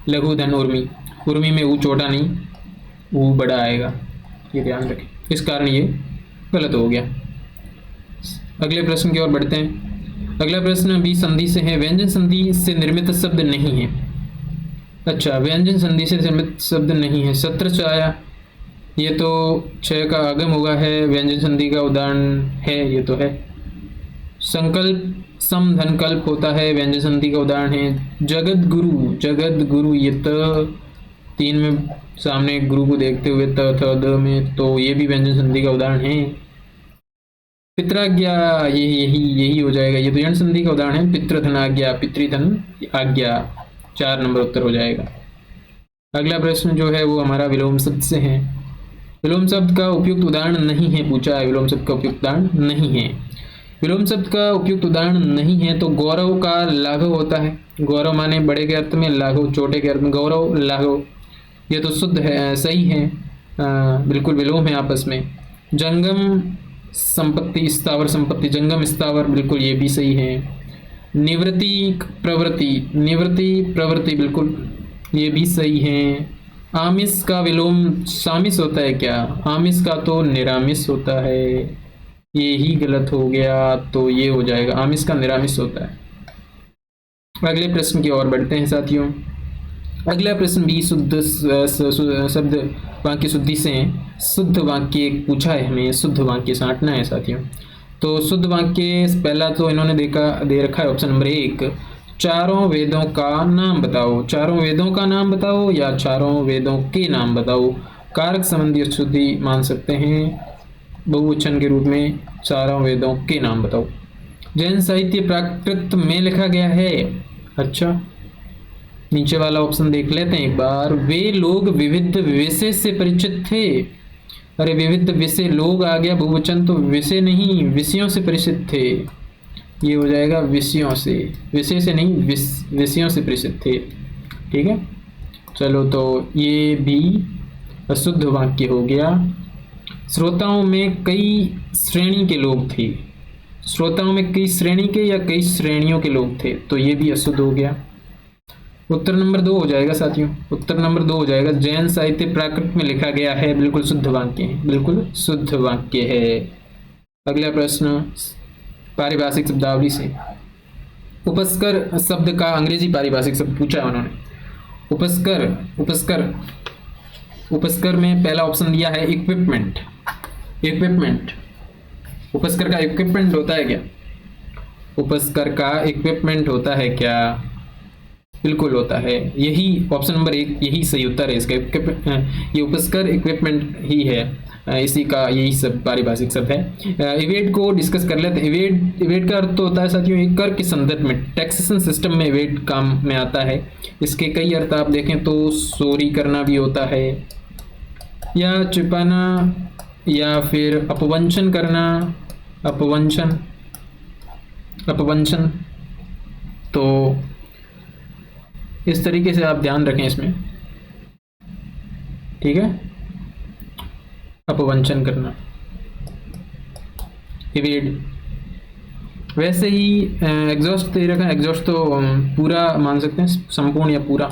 लघु धन उर्मी। उर्मी में ऊ छोटा नहीं, ऊ बड़ा आएगा, ये ध्यान रखें। इस कारण ये गलत हो गया। अगले प्रश्न की ओर बढ़ते हैं। अगला प्रश्न भी संधि से है। व्यंजन संधि से निर्मित शब्द नहीं है। अच्छा, व्यंजन संधि से निर्मित शब्द नहीं है। सत्र छाया, ये तो 6 का आगम हुआ है, व्यंजन संधि का उदाहरण है, ये तो है। संकल्प सम धन कल्प होता है, व्यंजन संधि का उदाहरण है। जगत गुरु, जगत गुरु, ये त 3 में सामने गुरु को देखते हुए त थ द में, तो ये भी व्यंजन संधि का उदाहरण है। पित्राज्ञा, ये यही हो जाएगा, ये तो यण संधि का उदाहरण है। पितृधन आज्ञा, पितृधन आज्ञा, 4 नंबर उत्तर हो जाएगा। अगला प्रश्न जो है वो हमारा विलोम शब्द से है। विलोम शब्द का उपयुक्त उदाहरण नहीं है, पूछा है। विलोम शब्द का उपयुक्त उदाहरण नहीं है। विलोम शब्द का उपयुक्त उदाहरण नहीं है तो गौरव का लाघव होता है। गौरव माने बड़े के अर्थ में, लाघव छोटे के अर्थ में, गौरव लाघव, ये तो शुद्ध है, सही है, बिल्कुल विलोम है आपस में। जंगम संपत्ति, स्थावर संपत्ति, जंगम स्थावर, बिल्कुल ये भी सही है। निवृत्ति प्रवृत्ति, निवृत्ति प्रवृत्ति, बिल्कुल ये भी सही है। आमिष का विलोम सामिस होता है क्या? आमिष का तो निरामिष होता है, ये ही गलत हो गया, तो ये हो जाएगा, आमिष का निरामिष होता है। अगले प्रश्न की ओर बढ़ते हैं साथियों। अगला प्रश्न भी शुद्ध शब्द वाक्य शुद्धि से है। शुद्ध वाक्य पूछा है हमें, शुद्ध वाक्य छांटना है साथियों। तो शुद्ध वाक्य पहला तो इन्होंने दे रखा है ऑप्शन नंबर 1, चारों वेदों का नाम बताओ। चारों वेदों का नाम बताओ या चारों वेदों के नाम बताओ। कारक संबंधी शुद्धि मान सकते हैं बहुवचन के रूप में, चारों वेदों के नाम बताओ। जैन साहित्य प्राकृत में लिखा गया है। अच्छा, नीचे वाला ऑप्शन देख लेते हैं एक बार। वे लोग विविध विषय से परिचित थे। अरे विविध विषय, लोग आ गया बहुवचन, तो विषय नहीं विषयों से परिचित थे। ये हो जाएगा विषयों से, विषय से नहीं विषयों से परिचित थे। ठीक है, चलो तो ये भी अशुद्ध वाक्य हो गया। श्रोताओं में कई श्रेणी के लोग थे। श्रोताओं में कई श्रेणी के या कई श्रेणियों के लोग थे, तो ये भी अशुद्ध हो गया। उत्तर नंबर 2 हो जाएगा साथियों, उत्तर नंबर 2 हो जाएगा। जैन साहित्य प्राकृत में लिखा गया है, बिल्कुल शुद्ध वाक्य है, बिल्कुल शुद्ध वाक्य है। अगला प्रश्न पारिभाषिक शब्दावली से। उपस्कर शब्द का अंग्रेजी पारिभाषिक शब्द पूछा है उन्होंने। उपस्कर, उपस्कर, उपस्कर में पहला ऑप्शन दिया है इक्विपमेंट। इक्विपमेंट, उपस्कर का इक्विपमेंट होता है क्या? उपस्कर का इक्विपमेंट होता है क्या? बिल्कुल होता है। यही ऑप्शन नंबर 1 यही सही उत्तर है इसका। ये उपस्कर इक्विपमेंट ही है, इसी का यही सब पारिभाषिक शब्द है। इवेट को डिस्कस कर लेते हैं। इवेट का अर्थ तो होता है साथियों एक कर के संदर्भ में, टैक्सेशन सिस्टम में इवेट काम में आता है। इसके कई अर्थ आप देखें तो चोरी करना भी होता है, या छिपाना, या फिर अपवंचन करना, अपवंचन, अपवंचन। तो इस तरीके से आप ध्यान रखें इसमें, ठीक है, अपवंचन करना, इवेड। वैसे ही एग्जॉस्ट दे रखा है, एग्जॉस्ट तो पूरा मान सकते हैं, संपूर्ण या पूरा।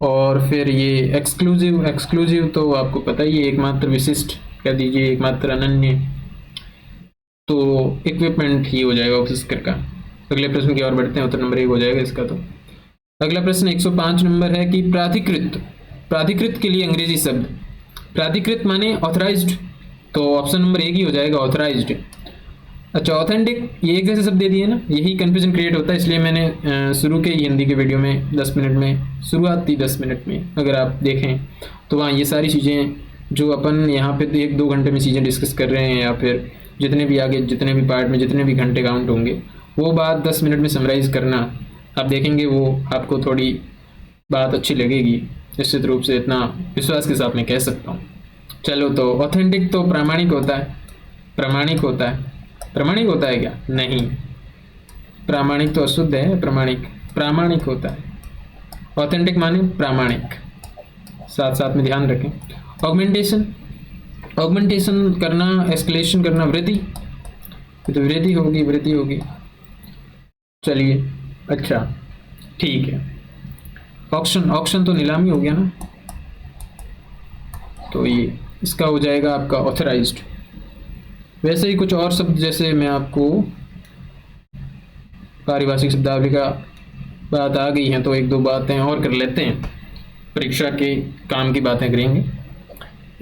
और फिर ये एक्सक्लूसिव, एक्सक्लूसिव तो आपको पता ही है, एकमात्र विशिष्ट कह दीजिए, एकमात्र अनन्य। तो इक्विपमेंट ही हो जाएगा उपस्कर का। अगले प्रश्न की ओर बढ़ते हैं, उत्तर नंबर 1 हो जाएगा इसका। तो अगला प्रश्न 105 नंबर है कि प्राधिकृत, प्राधिकृत के लिए अंग्रेजी शब्द। प्राधिकृत माने ऑथराइज्ड, तो ऑप्शन नंबर 1 ही हो जाएगा, ऑथराइज्ड। अच्छा, ऑथेंटिक, ये एक जैसे शब्द दे दिए ना, यही कंफ्यूजन क्रिएट होता है, इसलिए मैंने शुरू के हिंदी के वीडियो में 10 मिनट में, शुरुआत थी 10 मिनट में, अगर आप देखें तो वहाँ ये सारी चीज़ें जो अपन यहाँ पे 1-2 घंटे में चीज़ें डिस्कस कर रहे हैं, या फिर जितने भी आगे जितने भी पार्ट में जितने भी घंटे काउंट होंगे, वो बात 10 मिनट में समराइज़ करना, आप देखेंगे वो आपको थोड़ी बात अच्छी लगेगी। निश्चित रूप से इतना विश्वास के साथ मैं कह सकता हूँ। चलो, तो ऑथेंटिक तो प्रामाणिक होता है, प्रामाणिक होता है। प्रामाणिक होता है क्या? नहीं, प्रामाणिक तो अशुद्ध है, प्रामाणिक, प्रामाणिक होता है। ऑथेंटिक माने प्रामाणिक, साथ साथ में ध्यान रखें। ऑगमेंटेशन, ऑगमेंटेशन करना, एस्केलेशन करना, वृद्धि, तो वृद्धि होगी, वृद्धि होगी। चलिए, अच्छा ठीक है। ऑक्शन, ऑक्शन तो नीलामी हो गया ना, तो ये इसका हो जाएगा आपका ऑथराइज्ड। वैसे ही कुछ और शब्द जैसे मैं आपको पारिभाषिक शब्दावली का बात आ गई है, तो 1-2 बातें और कर लेते हैं, परीक्षा के काम की बातें करेंगे।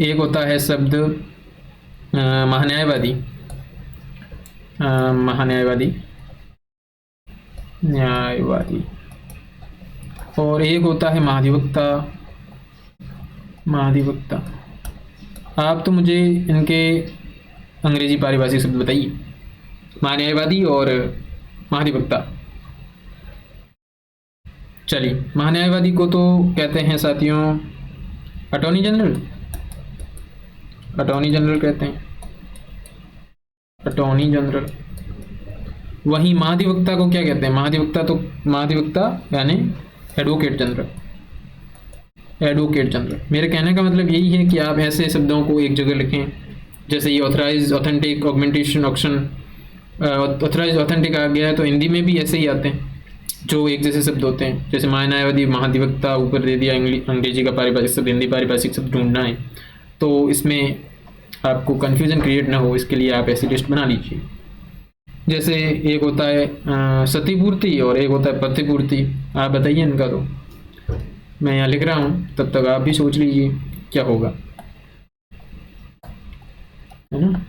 एक होता है शब्द महान्यायवादी, महान्यायवादी, न्यायवादी। और एक होता है महाधिवक्ता, महाधिवक्ता। आप तो मुझे इनके अंग्रेजी पारिभाषिक शब्द बताइए, महान्यायवादी और महाधिवक्ता। चलिए, महान्यायवादी को तो कहते हैं साथियों अटॉर्नी जनरल, अटॉर्नी जनरल कहते हैं, अटॉर्नी जनरल। वहीं महाधिवक्ता को क्या कहते हैं? महाधिवक्ता तो, महाधिवक्ता यानी एडवोकेट जनरल, एडवोकेट जनरल। मेरे कहने का मतलब यही है कि आप ऐसे शब्दों को एक जगह लिखें, जैसे ये authorize, authentic, augmentation, auction. Authorize, authentic आ गया है तो हिंदी में भी ऐसे ही आते हैं, जो एक जैसे शब्द होते हैं, जैसे महान्यायवादी, महाधिवक्ता, ऊपर दे दिया अंग्रेजी का पारिभाषिक शब्द, हिंदी पारिभाषिक शब्द ढूंढना है। तो इसमें आपको कन्फ्यूजन क्रिएट ना हो, इसके लिए आप ऐसी लिस्ट बना लीजिए। जैसे एक होता है क्षतिपूर्ति और एक होता है प्रतिपूर्ति। आप बताइए इनका। तो मैं यहाँ लिख रहा हूँ, तब तक आप भी सोच लीजिए क्या होगा, है ना।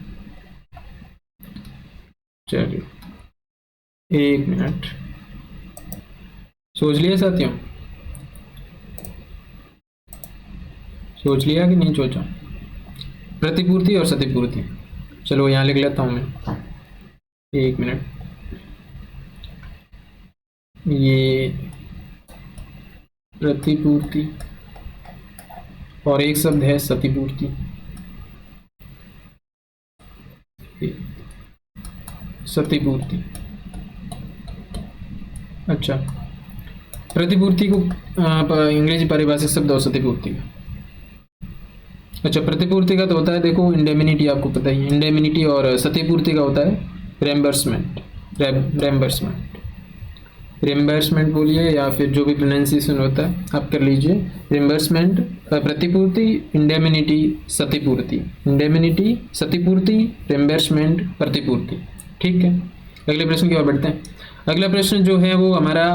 चलिए 1 मिनट, सोच लिया साथियों? सोच लिया कि नहीं सोचा? प्रतिपूर्ति और क्षतिपूर्ति। चलो यहाँ लिख लेता हूँ मैं, 1 मिनट। ये प्रतिपूर्ति और एक शब्द है क्षतिपूर्ति। क्षतिपूर्ति, अच्छा। प्रतिपूर्ति को अंग्रेजी पारिभाषिक शब्द और क्षतिपूर्ति का। अच्छा, प्रतिपूर्ति का तो होता है, देखो इंडेमिनिटी, आपको पता ही है इंडेमिनिटी, और क्षतिपूर्ति का होता है रेम्बर्समेंट। रेम्बर्समेंट बोलिए या फिर जो भी प्रोनाउंसिएशन होता है आप कर लीजिए। रेम्बर्समेंट, प्रतिपूर्ति, इंडेमिनिटी, क्षतिपूर्ति। इंडेमिनिटी, क्षतिपूर्ति, रेम्बर्समेंट, प्रतिपूर्ति। ठीक है, अगले प्रश्न की ओर बढ़ते हैं। अगला प्रश्न जो है वो हमारा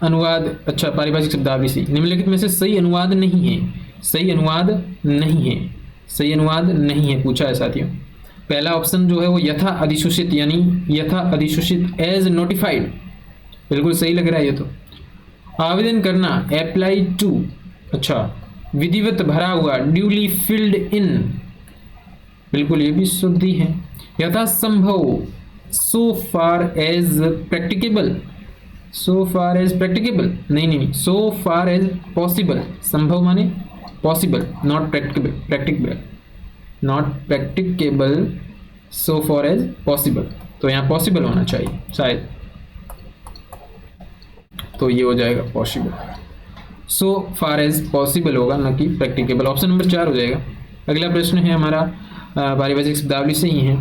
अनुवाद, अच्छा पारिभाषिक शब्दावली से निम्नलिखित में से सही अनुवाद नहीं है। सही अनुवाद नहीं है, सही अनुवाद नहीं है पूछा है साथियों। पहला ऑप्शन जो है वो यथा अधिसूचित, यानी यथा अधिसूचित, एज नोटिफाइड, बिल्कुल सही लग रहा है ये तो। आवेदन करना, अप्लाई टू, अच्छा। विधिवत भरा हुआ, ड्यूली फिल्ड इन, बिल्कुल ये भी शुद्ध ही है। यथासंभव, so far as practicable, so far as practicable, नहीं, सो फार एज पॉसिबल। संभव माने possible, not practicable, not practicable, so far as possible. तो यहाँ पॉसिबल होना चाहिए शायद, तो ये हो जाएगा पॉसिबल, सो फार एज पॉसिबल होगा, ना कि प्रैक्टिकेबल। ऑप्शन नंबर 4 हो जाएगा। अगला प्रश्न है हमारा पारिभाषिक शब्दावली से ही है।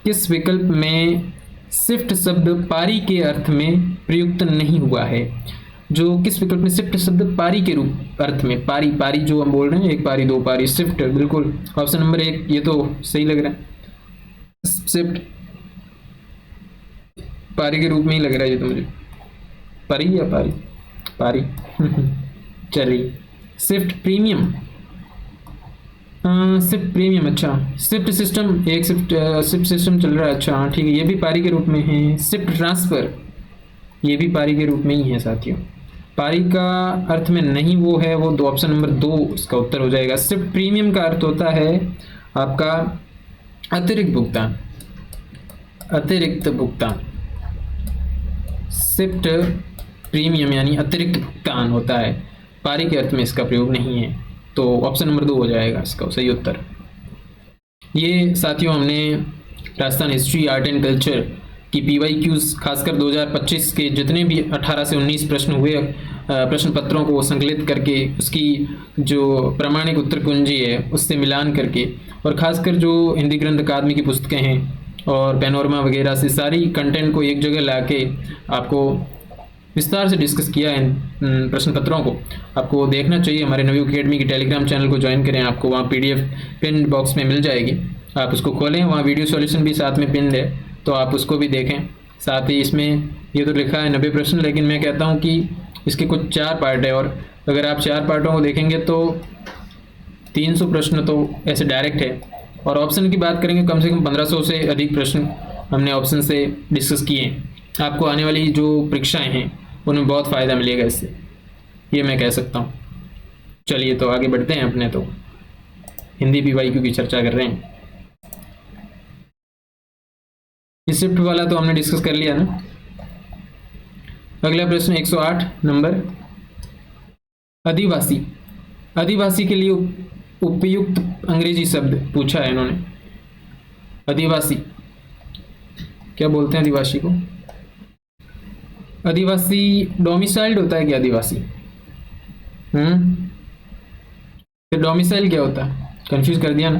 किस विकल्प में शिफ्ट शब्द पारी के अर्थ में प्रयुक्त नहीं हुआ है? जो किस विकल्प में शिफ्ट शब्द पारी के रूप अर्थ में, पारी जो हम बोल रहे हैं, एक पारी, दो पारी, शिफ्ट, बिल्कुल ऑप्शन नंबर 1 ये तो सही लग रहा है। शिफ्ट पारी के रूप में ही लग रहा है ये तो मुझे। पारी या पारी चलिए। शिफ्ट प्रीमियम, शिफ्ट प्रीमियम, अच्छा। शिफ्ट सिस्टम, एक शिफ्ट सिस्टम चल रहा है, अच्छा ठीक है, ये भी पारी के रूप में है। शिफ्ट ट्रांसफर, ये भी पारी के रूप में ही है साथियों। पारी का अर्थ में नहीं वो है, वो दो, ऑप्शन नंबर 2 इसका उत्तर हो जाएगा। शिफ्ट प्रीमियम का अर्थ होता है आपका अतिरिक्त भुगतान, अतिरिक्त भुगतान। शिफ्ट प्रीमियम यानी अतिरिक्त भुगतान होता है, पारी के अर्थ में इसका प्रयोग नहीं है, तो ऑप्शन नंबर 2 हो जाएगा इसका सही उत्तर। ये साथियों हमने Rajasthan history, art and culture की PYQs खासकर 2025 के जितने भी 18 से 19 प्रश्न हुए प्रश्न पत्रों को संकलित करके उसकी जो प्रामाणिक उत्तर कुंजी है उससे मिलान करके, और खासकर जो हिंदी ग्रंथ अकादमी की पुस्तकें हैं और पैनोरमा वगैरह से सारी कंटेंट को एक जगह लाके आपको विस्तार से डिस्कस किया है। प्रश्न पत्रों को आपको देखना चाहिए। हमारे नवयुग अकेडमी के टेलीग्राम चैनल को ज्वाइन करें, आपको वहाँ PDF पिन बॉक्स में मिल जाएगी, आप उसको खोलें, वहाँ वीडियो सॉल्यूशन भी साथ में पिन है, तो आप उसको भी देखें। साथ ही इसमें ये तो लिखा है 90 प्रश्न, लेकिन मैं कहता हूँ कि इसके कुछ 4 पार्ट है, और अगर आप 4 पार्टों को देखेंगे तो 300 प्रश्न तो ऐसे डायरेक्ट है, और ऑप्शन की बात करेंगे कम से कम 1500 से अधिक प्रश्न हमने ऑप्शन से डिस्कस किए। आपको आने वाली जो परीक्षाएं हैं उनमें बहुत फ़ायदा मिलेगा इससे, ये मैं कह सकता हूँ। चलिए तो आगे बढ़ते हैं अपने, तो हिंदी PYQ की चर्चा कर रहे हैं। ये शिफ्ट वाला तो हमने डिस्कस कर लिया ना। अगला प्रश्न 108 नंबर, आदिवासी। आदिवासी के लिए उपयुक्त अंग्रेजी शब्द पूछा है इन्होंने। आदिवासी क्या बोलते हैं आदिवासी को? आदिवासी डोमिसाइल्ड होता है क्या आदिवासी? फिर डोमिसाइल क्या होता है? कंफ्यूज कर दिया ना।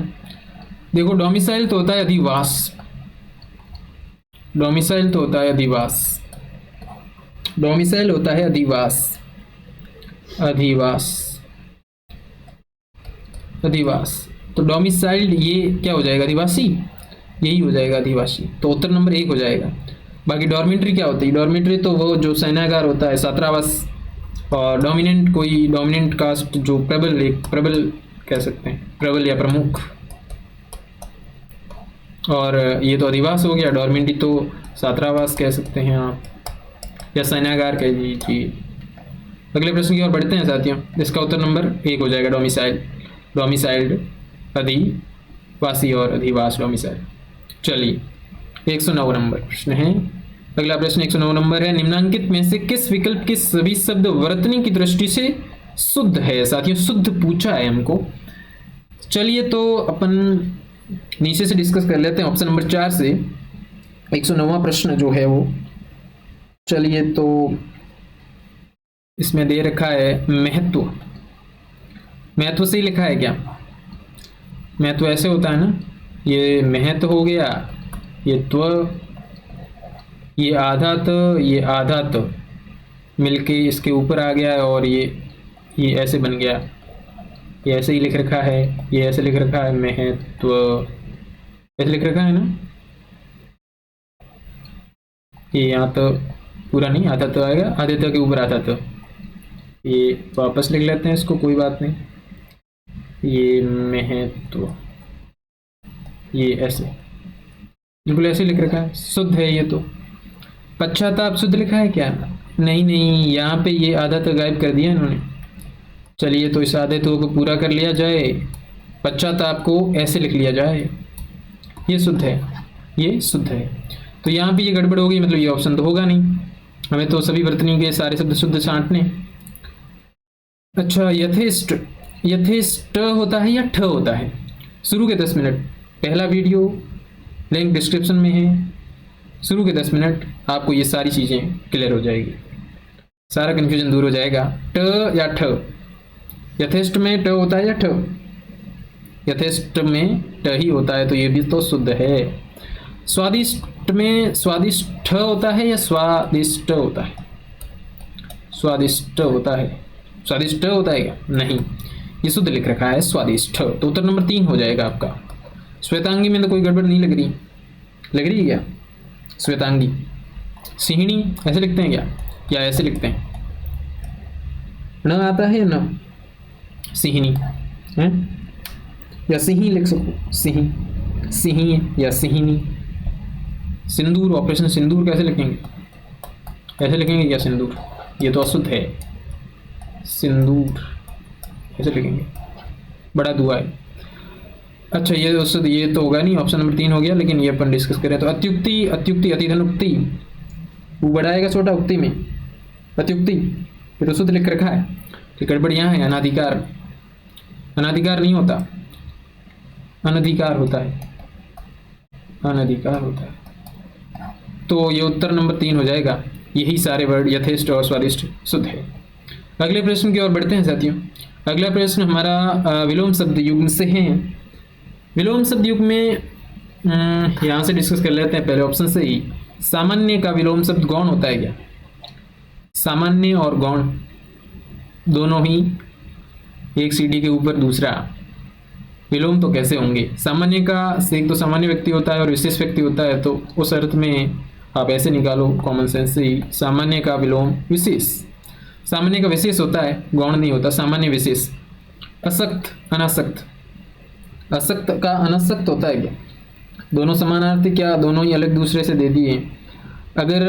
देखो डोमिसाइल तो होता है अधिवास, डोमिसाइल तो होता है अधिवास, डोमिसाइल होता है अधिवास, अधिवास, अधिवास। तो डोमिसाइल्ड ये क्या हो जाएगा? अधिवासी। यही हो जाएगा अधिवासी। तो उत्तर नंबर 1 हो जाएगा। बाकी डॉर्मेंट्री क्या होती है? डॉर्मेंट्री तो वो जो शयनागार होता है, छात्रावास। और डोमिनेंट कोई डोमिनेंट कास्ट जो प्रबल, एक प्रबल कह सकते हैं, प्रबल या प्रमुख। और ये तो अधिवास हो गया। डॉर्मेंट्री तो छात्रावास कह सकते हैं आप, या शयनागार कह लीजिए। अगले प्रश्न की ओर बढ़ते हैं साथियों। इसका उत्तर नंबर 1 हो जाएगा डोमिसाइल। डोमिसाइल्ड अधिवासी और अधिवास डोमिसाइल। चलिए 109 नंबर प्रश्न है। अगला प्रश्न 109 नंबर है। निम्नांकित में से किस विकल्प के सभी शब्द वर्तनी की दृष्टि से शुद्ध है? साथियों शुद्ध पूछा है हमको। चलिए तो अपन नीचे से डिस्कस कर लेते हैं ऑप्शन नंबर 4 से। 109वां प्रश्न जो है वो, चलिए तो इसमें दे रखा है महत्व। महत्व से ही लिखा है क्या? महत्व ऐसे होता है ना, ये महत्व हो गया, ये त्व, ये आधा त, ये आधा त मिलके इसके ऊपर आ गया है, और ये ऐसे बन गया। ये ऐसे ही लिख रखा है, ये ऐसे लिख रखा है महत्व, ऐसे लिख रखा है ना। ये यहाँ तो पूरा नहीं, आधा तो आएगा, आधे तक के ऊपर आधा तो। ये वापस लिख लेते हैं इसको, कोई बात नहीं। ये महत्व, ये ऐसे बिल्कुल ऐसे लिख रखा है, शुद्ध है ये तो। पश्चाताप शुद्ध लिखा है क्या? नहीं नहीं, यहाँ पे ये आधा तो गायब कर दिया इन्होंने। चलिए तो इस आधे तो को पूरा कर लिया जाए, पश्चाताप को ऐसे लिख लिया जाए, ये शुद्ध है, ये शुद्ध है। तो यहाँ पे ये गड़बड़ हो गई, मतलब ये ऑप्शन तो होगा नहीं, हमें तो सभी वर्तनी के सारे शब्द शुद्ध छांटने। अच्छा, यथेष्ट, यथेष्ट होता है या ठ होता है? शुरू के 10 मिनट, पहला वीडियो लिंक डिस्क्रिप्शन में है, शुरू के 10 मिनट आपको ये सारी चीज़ें क्लियर हो जाएगी, सारा कन्फ्यूजन दूर हो जाएगा। ट या ठ? यथेष्ट में ट होता है या ठ? यथेष्ट में ट ही होता है, तो ये भी तो शुद्ध है। स्वादिष्ट में स्वादिष्ट होता है या स्वादिष्ट होता है? स्वादिष्ट होता है। स्वादिष्ट होता है क्या? नहीं, ये शुद्ध लिख रखा है स्वादिष्ट। तो उत्तर नंबर 3 हो जाएगा आपका। श्वेतांगी में तो कोई गड़बड़ नहीं लग रही, लग रही है क्या? श्वेतांगी, सिंहणी ऐसे लिखते हैं क्या, या ऐसे लिखते हैं? न आता है न, सिंहणी है, या सिंही लिख सको, सिंही, सिंही या सिंहनी। सिंदूर, ऑपरेशन सिंदूर कैसे लिखेंगे? ऐसे लिखेंगे क्या सिंदूर? ये तो अशुद्ध है, सिंदूर ऐसे लिखेंगे, बड़ा दुआ है। अच्छा, ये अशुद्ध, ये तो होगा नहीं, ऑप्शन नंबर 3 हो गया। लेकिन ये अपन डिस्कस करें तो अत्युक्ति, अत्युक्ति, अतिधनुक्ति, वो बढ़ाएगा छोटा उक्ति में, अत्युक्ति, ये तो शुद्ध लिख रखा है। तो गड़बड़ यहाँ है, अनाधिकार, अनाधिकार नहीं होता, अनधिकार होता है, अनधिकार होता है। तो ये उत्तर नंबर 3 हो जाएगा। यही सारे वर्ड यथेष्ट और स्वादिष्ट शुद्ध है। अगले प्रश्न की ओर बढ़ते हैं साथियों। अगला प्रश्न हमारा विलोम शब्द युग्म से है। विलोम शब्द युग्म में यहाँ से डिस्कस कर लेते हैं, पहले ऑप्शन से ही। सामान्य का विलोम शब्द गौण होता है क्या? सामान्य और गौण दोनों ही एक सीढ़ी के ऊपर दूसरा, विलोम तो कैसे होंगे? सामान्य का से एक तो सामान्य व्यक्ति होता है और विशेष व्यक्ति होता है, तो उस अर्थ में आप ऐसे निकालो कॉमन सेंस से ही, सामान्य का विलोम विशेष। सामान्य का विशेष होता है, गौण नहीं होता, सामान्य विशेष। असक्त, अनासक्त, असक्त का अनासक्त होता है क्या? दोनों समानार्थी क्या? दोनों ही अलग दूसरे से दे दिए। अगर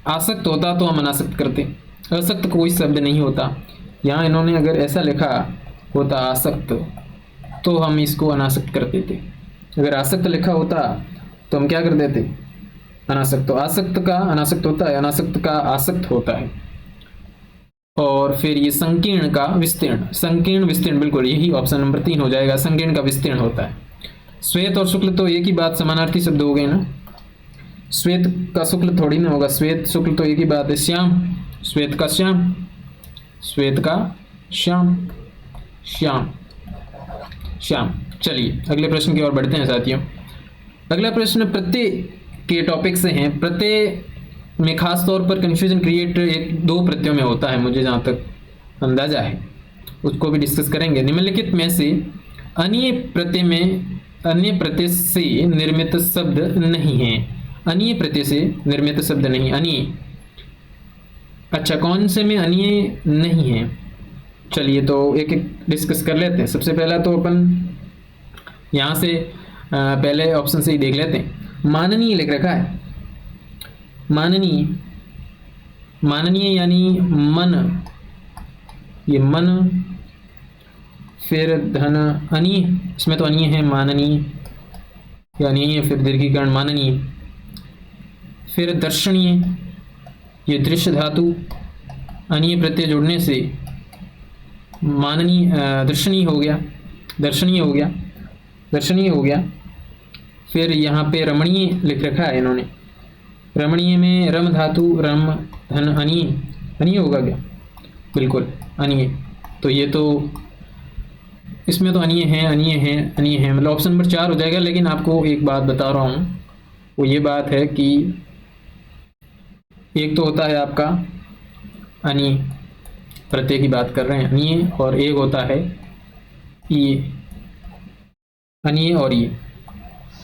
आसक्त होता तो हम अनासक्त करते, असक्त कोई शब्द नहीं होता। यहाँ इन्होंने अगर ऐसा लिखा होता आसक्त, तो हम इसको अनासक्त कर देते। अगर आसक्त लिखा होता तो हम क्या कर देते? अनासक्त। तो आसक्त का अनासक्त होता है, अनासक्त का आसक्त होता है। और फिर ये संकीर्ण का विस्तीर्ण, संकीर्ण विस्तीर्ण, बिल्कुल यही ऑप्शन नंबर 3 हो जाएगा। संकीर्ण का विस्तीर्ण होता है। श्वेत और शुक्ल तो एक ही बात, समानार्थी शब्द हो गए ना। श्वेत का शुक्ल थोड़ी ना होगा, श्वेत शुक्ल तो एक ही बात है। श्याम, श्वेत का श्याम, श्वेत का श्याम, श्याम, श्याम। चलिए अगले प्रश्न की ओर बढ़ते हैं साथियों। अगला प्रश्न प्रत्यय के टॉपिक से हैं। प्रत्यय में खास तौर पर कंफ्यूजन क्रिएट एक दो प्रत्ययों में होता है, मुझे जहाँ तक अंदाजा है, उसको भी डिस्कस करेंगे। निम्नलिखित में से अनीय प्रत्यय में अन्य प्रत्यय से निर्मित शब्द नहीं है। अन्य प्रत्यय से निर्मित शब्द नहीं, अन्य। अच्छा, कौन से में अन्य नहीं है? चलिए तो एक एक डिस्कस कर लेते हैं। सबसे पहला तो अपन यहाँ से पहले ऑप्शन से ही देख लेते हैं। माननीय लिख रखा है, माननीय, माननीय यानी मन, ये मन, फिर धन, अनीय, इसमें तो अनीय है, माननीय यानी फिर दीर्घीकरण माननीय, फिर दर्शनीय, ये दृश्य धातु, अनीय प्रत्यय जुड़ने से माननीय दर्शनीय हो गया, दर्शनीय हो गया, दर्शनीय हो गया। फिर यहाँ पे रमणीय लिख रखा है इन्होंने, रमणीय में रम धातु, रम धन अनीय, अनीय होगा क्या? बिल्कुल अनीय। तो ये तो इसमें तो अनीय है, अनीय है, अनीय है, मतलब ऑप्शन नंबर 4 हो जाएगा। लेकिन आपको एक बात बता रहा हूँ, वो ये बात है कि एक तो होता है आपका अनीय प्रत्यय की बात कर रहे हैं, अनीय, और एक होता है ये, अनीय और ये।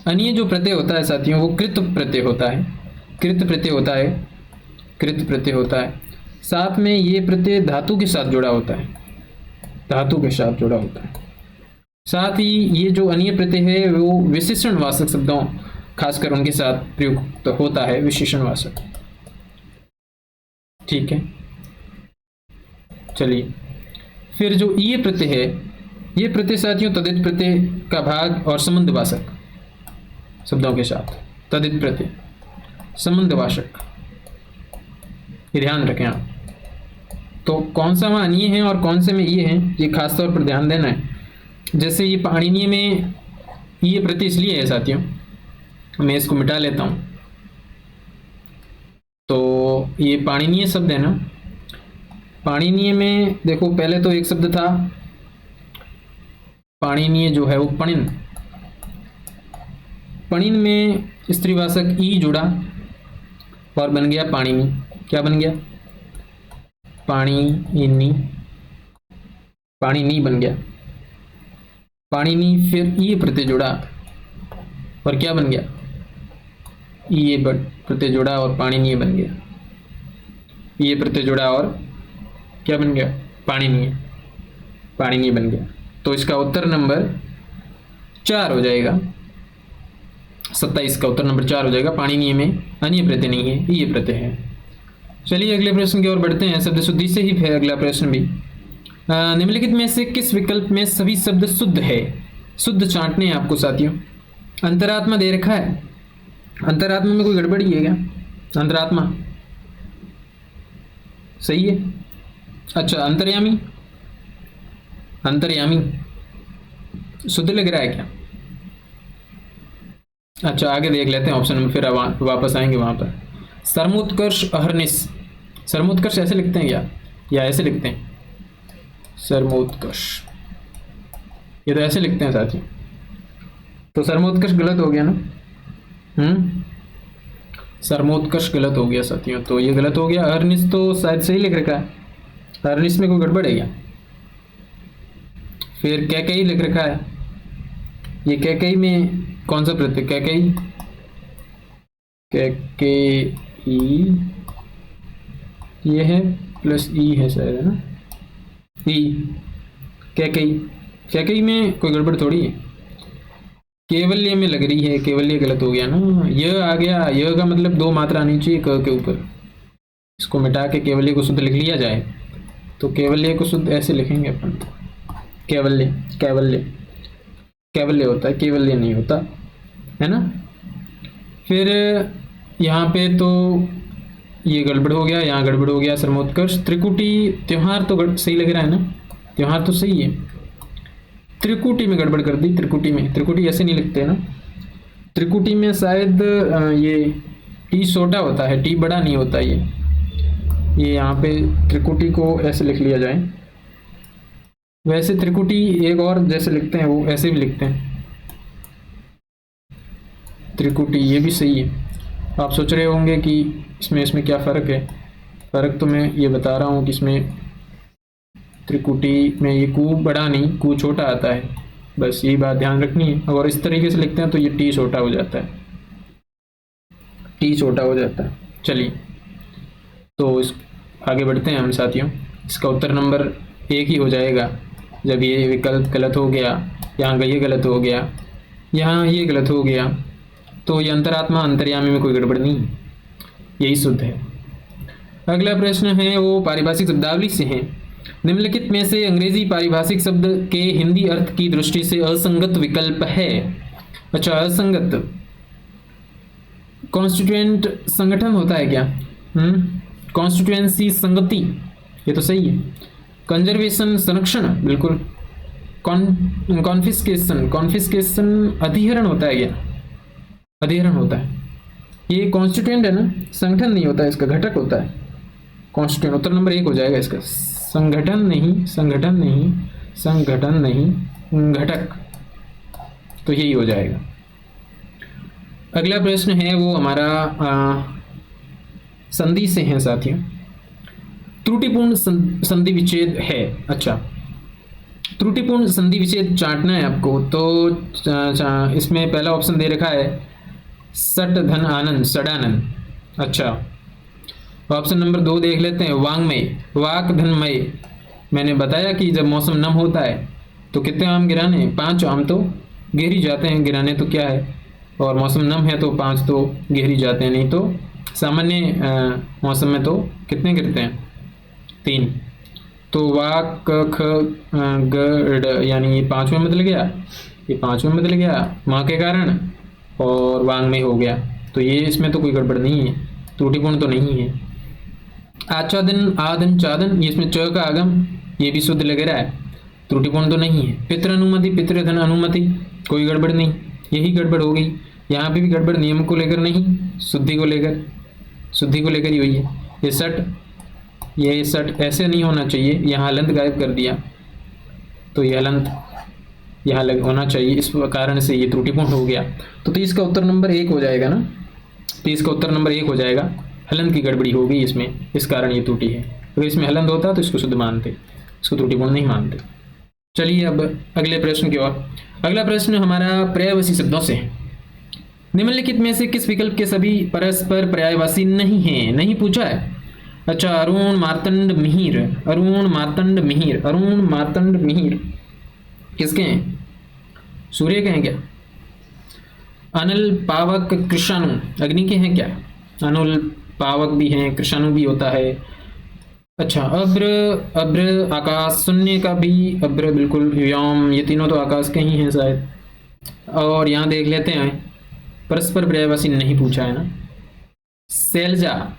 अनीय जो प्रत्यय होता है साथियों, वो कृत प्रत्यय होता है, कृत प्रत्यय होता है, कृत प्रत्यय होता है। साथ में ये प्रत्यय धातु के साथ जुड़ा होता है, धातु के साथ जुड़ा होता है। साथ ही ये जो अनीय प्रत्यय है वो विशेषणवाचक शब्दों, खासकर उनके साथ प्रयुक्त होता है, विशेषणवाचक। ठीक है, चलिए। फिर जो ये प्रत्यय है, ये प्रत्यय साथियों तदित प्रत्यय का भाग और संबंधवाचक शब्दों के साथ, तदित प्रत्यय, संबंधवाचक, ये ध्यान रखें आप। तो कौन सा वहाँ अनीय है और कौन से में ये है, ये खास तौर पर ध्यान देना है। जैसे ये पाणिनीय में ये प्रत्यय इसलिए है साथियों, मैं इसको मिटा लेता हूँ। तो ये पाणिनीय शब्द है ना, पाणिनीय में देखो पहले तो एक शब्द था पाणिनीय जो है वो पणिन, पणिन में स्त्रीवाचक ई जुड़ा और बन गया पाणिनी। क्या बन गया? पाणिनी, पाणिनी बन गया, पाणिनी। फिर ये प्रत्यय जुड़ा और क्या बन गया? ये प्रत्यय जुड़ा और पाणिनीय बन गया, ये प्रत्यय जुड़ा और क्या बन गया? पाणिनीय, पाणिनीय बन गया। तो इसका उत्तर नंबर 4 हो जाएगा, 27 का उत्तर नंबर 4 हो जाएगा। पाणिनीय में अन्य प्रत्यय नहीं है, ये प्रत्यय है। चलिए अगले प्रश्न की ओर बढ़ते हैं। शब्द शुद्धि से ही है अगला प्रश्न भी। निम्नलिखित में से किस विकल्प में सभी शब्द शुद्ध है? शुद्ध छांटने हैं आपको साथियों। अंतरात्मा दे रखा है, अंतरात्मा में कोई गड़बड़ी है क्या? अंतरात्मा सही है। अच्छा, अंतर्यामी, अंतर्यामी शुद्ध लग रहा है क्या? अच्छा, आगे देख लेते हैं ऑप्शन में, फिर वापस आएंगे वहां पर। सर्मोत्कर्ष अहर्निश, सर्मोत्कर्ष ऐसे लिखते हैं क्या या ऐसे लिखते हैं? सर्मोत्कर्ष, ये तो ऐसे लिखते हैं साथियों। तो सर्मोत्कर्ष गलत हो गया ना, सर्मोत्कर्ष गलत हो गया साथियों, तो ये गलत हो गया। अहर्निश तो शायद सही लिख रखा है, अहर्निश में कोई गड़बड़ है क्या? फिर कैकई लिख रखा है, ये कैकई में कौन सा प्रत्यय? कैकई, कैकई ये है प्लस ई है शायद, है ना, ई, कैकई, कैकई में कोई गड़बड़ थोड़ी है। केवल्य में लग रही है, केवल्य गलत हो गया ना, यह आ गया, यह का मतलब 2 मात्रा आनी चाहिए क के ऊपर, इसको मिटा के केवल्य को शुद्ध लिख लिया जाए। तो केवल्य को शुद्ध ऐसे लिखेंगे अपन, केवल्य, कैवल्य, कैवल्य होता है, केवल्य नहीं होता, है ना। फिर यहाँ पे तो ये गड़बड़ हो गया, यहाँ गड़बड़ हो गया। सर्मोत्कर्ष, त्रिकुटी, त्योहार तो सही लग रहा है ना, त्योहार तो सही है। त्रिकुटी में गड़बड़ कर दी, त्रिकुटी में, त्रिकुटी ऐसे नहीं लिखते ना, त्रिकुटी में शायद ये टी छोटा होता है, टी बड़ा नहीं होता। ये यहाँ पे त्रिकुटी को ऐसे लिख लिया जाए। वैसे त्रिकुटी एक और जैसे लिखते हैं वो ऐसे भी लिखते हैं, त्रिकुटी, ये भी सही है। आप सोच रहे होंगे कि इसमें क्या फ़र्क है। फ़र्क तो मैं ये बता रहा हूँ कि इसमें त्रिकुटी में ये कू बड़ा नहीं, कू छोटा आता है, बस यही बात ध्यान रखनी है। अगर इस तरीके से लिखते हैं तो ये टी छोटा हो जाता है, टी छोटा हो जाता है। चलिए तो इस आगे बढ़ते हैं हम साथियों। इसका उत्तर नंबर 1 ही हो जाएगा। जब ये विकल्प गलत हो गया, यहाँ ये गलत हो गया, यहाँ ये गलत हो गया, तो ये अंतरात्मा अंतर्यामी में कोई गड़बड़ नहीं है, यही शुद्ध है। अगला प्रश्न है वो पारिभाषिक शब्दावली से है। निम्नलिखित में से अंग्रेजी पारिभाषिक शब्द के हिंदी अर्थ की दृष्टि से असंगत विकल्प है। अच्छा, असंगत कॉन्स्टिट्यूएंट संगठन होता है क्या? कॉन्स्टिट्यूएंसी संगति, ये तो सही है। कंजर्वेशन संरक्षण, बिल्कुल। कॉन्फिस्केशन, कॉन्फिस्केशन अधिहरण होता है क्या? अधिहरण होता है। ये कॉन्स्टिट्यूएंट है ना, संगठन नहीं होता है, इसका घटक होता है कॉन्स्टिट्यूएंट। उत्तर नंबर 1 हो जाएगा इसका। संगठन नहीं, संगठन नहीं, संगठन नहीं, घटक, तो यही हो जाएगा। अगला प्रश्न है वो हमारा संधि से है साथियों। त्रुटिपूर्ण संधि विच्छेद है। अच्छा, त्रुटिपूर्ण संधि विच्छेद चाटना है आपको, तो इसमें पहला ऑप्शन दे रखा है सट धन आनंद, सडानंद। अच्छा, ऑप्शन नंबर 2 देख लेते हैं, वांगमय, वाक धनमय। मैंने बताया कि जब मौसम नम होता है तो कितने आम गिराने? 5 आम तो गिर ही जाते हैं, गिराने तो क्या है, और मौसम नम है तो 5 तो गिर ही जाते हैं, नहीं तो सामान्य मौसम में तो कितने गिरते हैं? 3। तो वाक ख ग यानी ये 5वें में बदल गया, ये 5वें में बदल गया माँ के कारण, और वांगमय हो गया। तो ये इसमें तो कोई गड़बड़ नहीं है, त्रुटिपूर्ण तो नहीं है। आच्छादन, आदन, चादन, ये इसमें च का आगम, ये भी शुद्ध लग रहा है, त्रुटिपूर्ण तो नहीं है। पितृ अनुमति, पितृधन अनुमति, कोई गड़बड़ नहीं, यही गड़बड़ हो गई। यहाँ पे भी गड़बड़ नियम को लेकर नहीं, शुद्धि को लेकर, शुद्धि को लेकर ही हुई है। ये सट ऐसे नहीं होना चाहिए, यहाँ हलंत गायब कर दिया, तो ये हलंत यहाँ होना चाहिए, इस कारण से ये त्रुटिपूर्ण हो गया। तो इसका उत्तर नंबर 1 हो जाएगा ना, तो इसका उत्तर नंबर 1 हो जाएगा। हलंत की गड़बड़ी हो गई इसमें, इस कारण ये त्रुटि है। अगर इसमें हलंत होता तो इसको शुद्ध मानते, इसको त्रुटिपूर्ण नहीं मानते। चलिए अब अगले प्रश्न की ओर। अगला प्रश्न हमारा पर्यायवाची शब्दों से है। निम्नलिखित में से किस विकल्प के सभी परस्पर पर्यायवाची नहीं हैं? नहीं पूछा है। अच्छा, अरुण मार्तंड मिहिर, अरुण मार्तंड मिहिर, अरुण मार्तंड मिहिर किसके हैं? सूर्य के हैं क्या? अनल पावक कृषाणु अग्नि के हैं क्या? अनल पावक भी हैं, कृषाणु भी होता है। अच्छा, अब्र, अब्र आकाश, शून्य का भी अब्र, बिल्कुल। व्योम, ये तीनों तो आकाश के ही हैं शायद। और यहाँ देख लेते हैं, परस्पर पर्यायवाची नहीं पूछा है ना। शैलजा,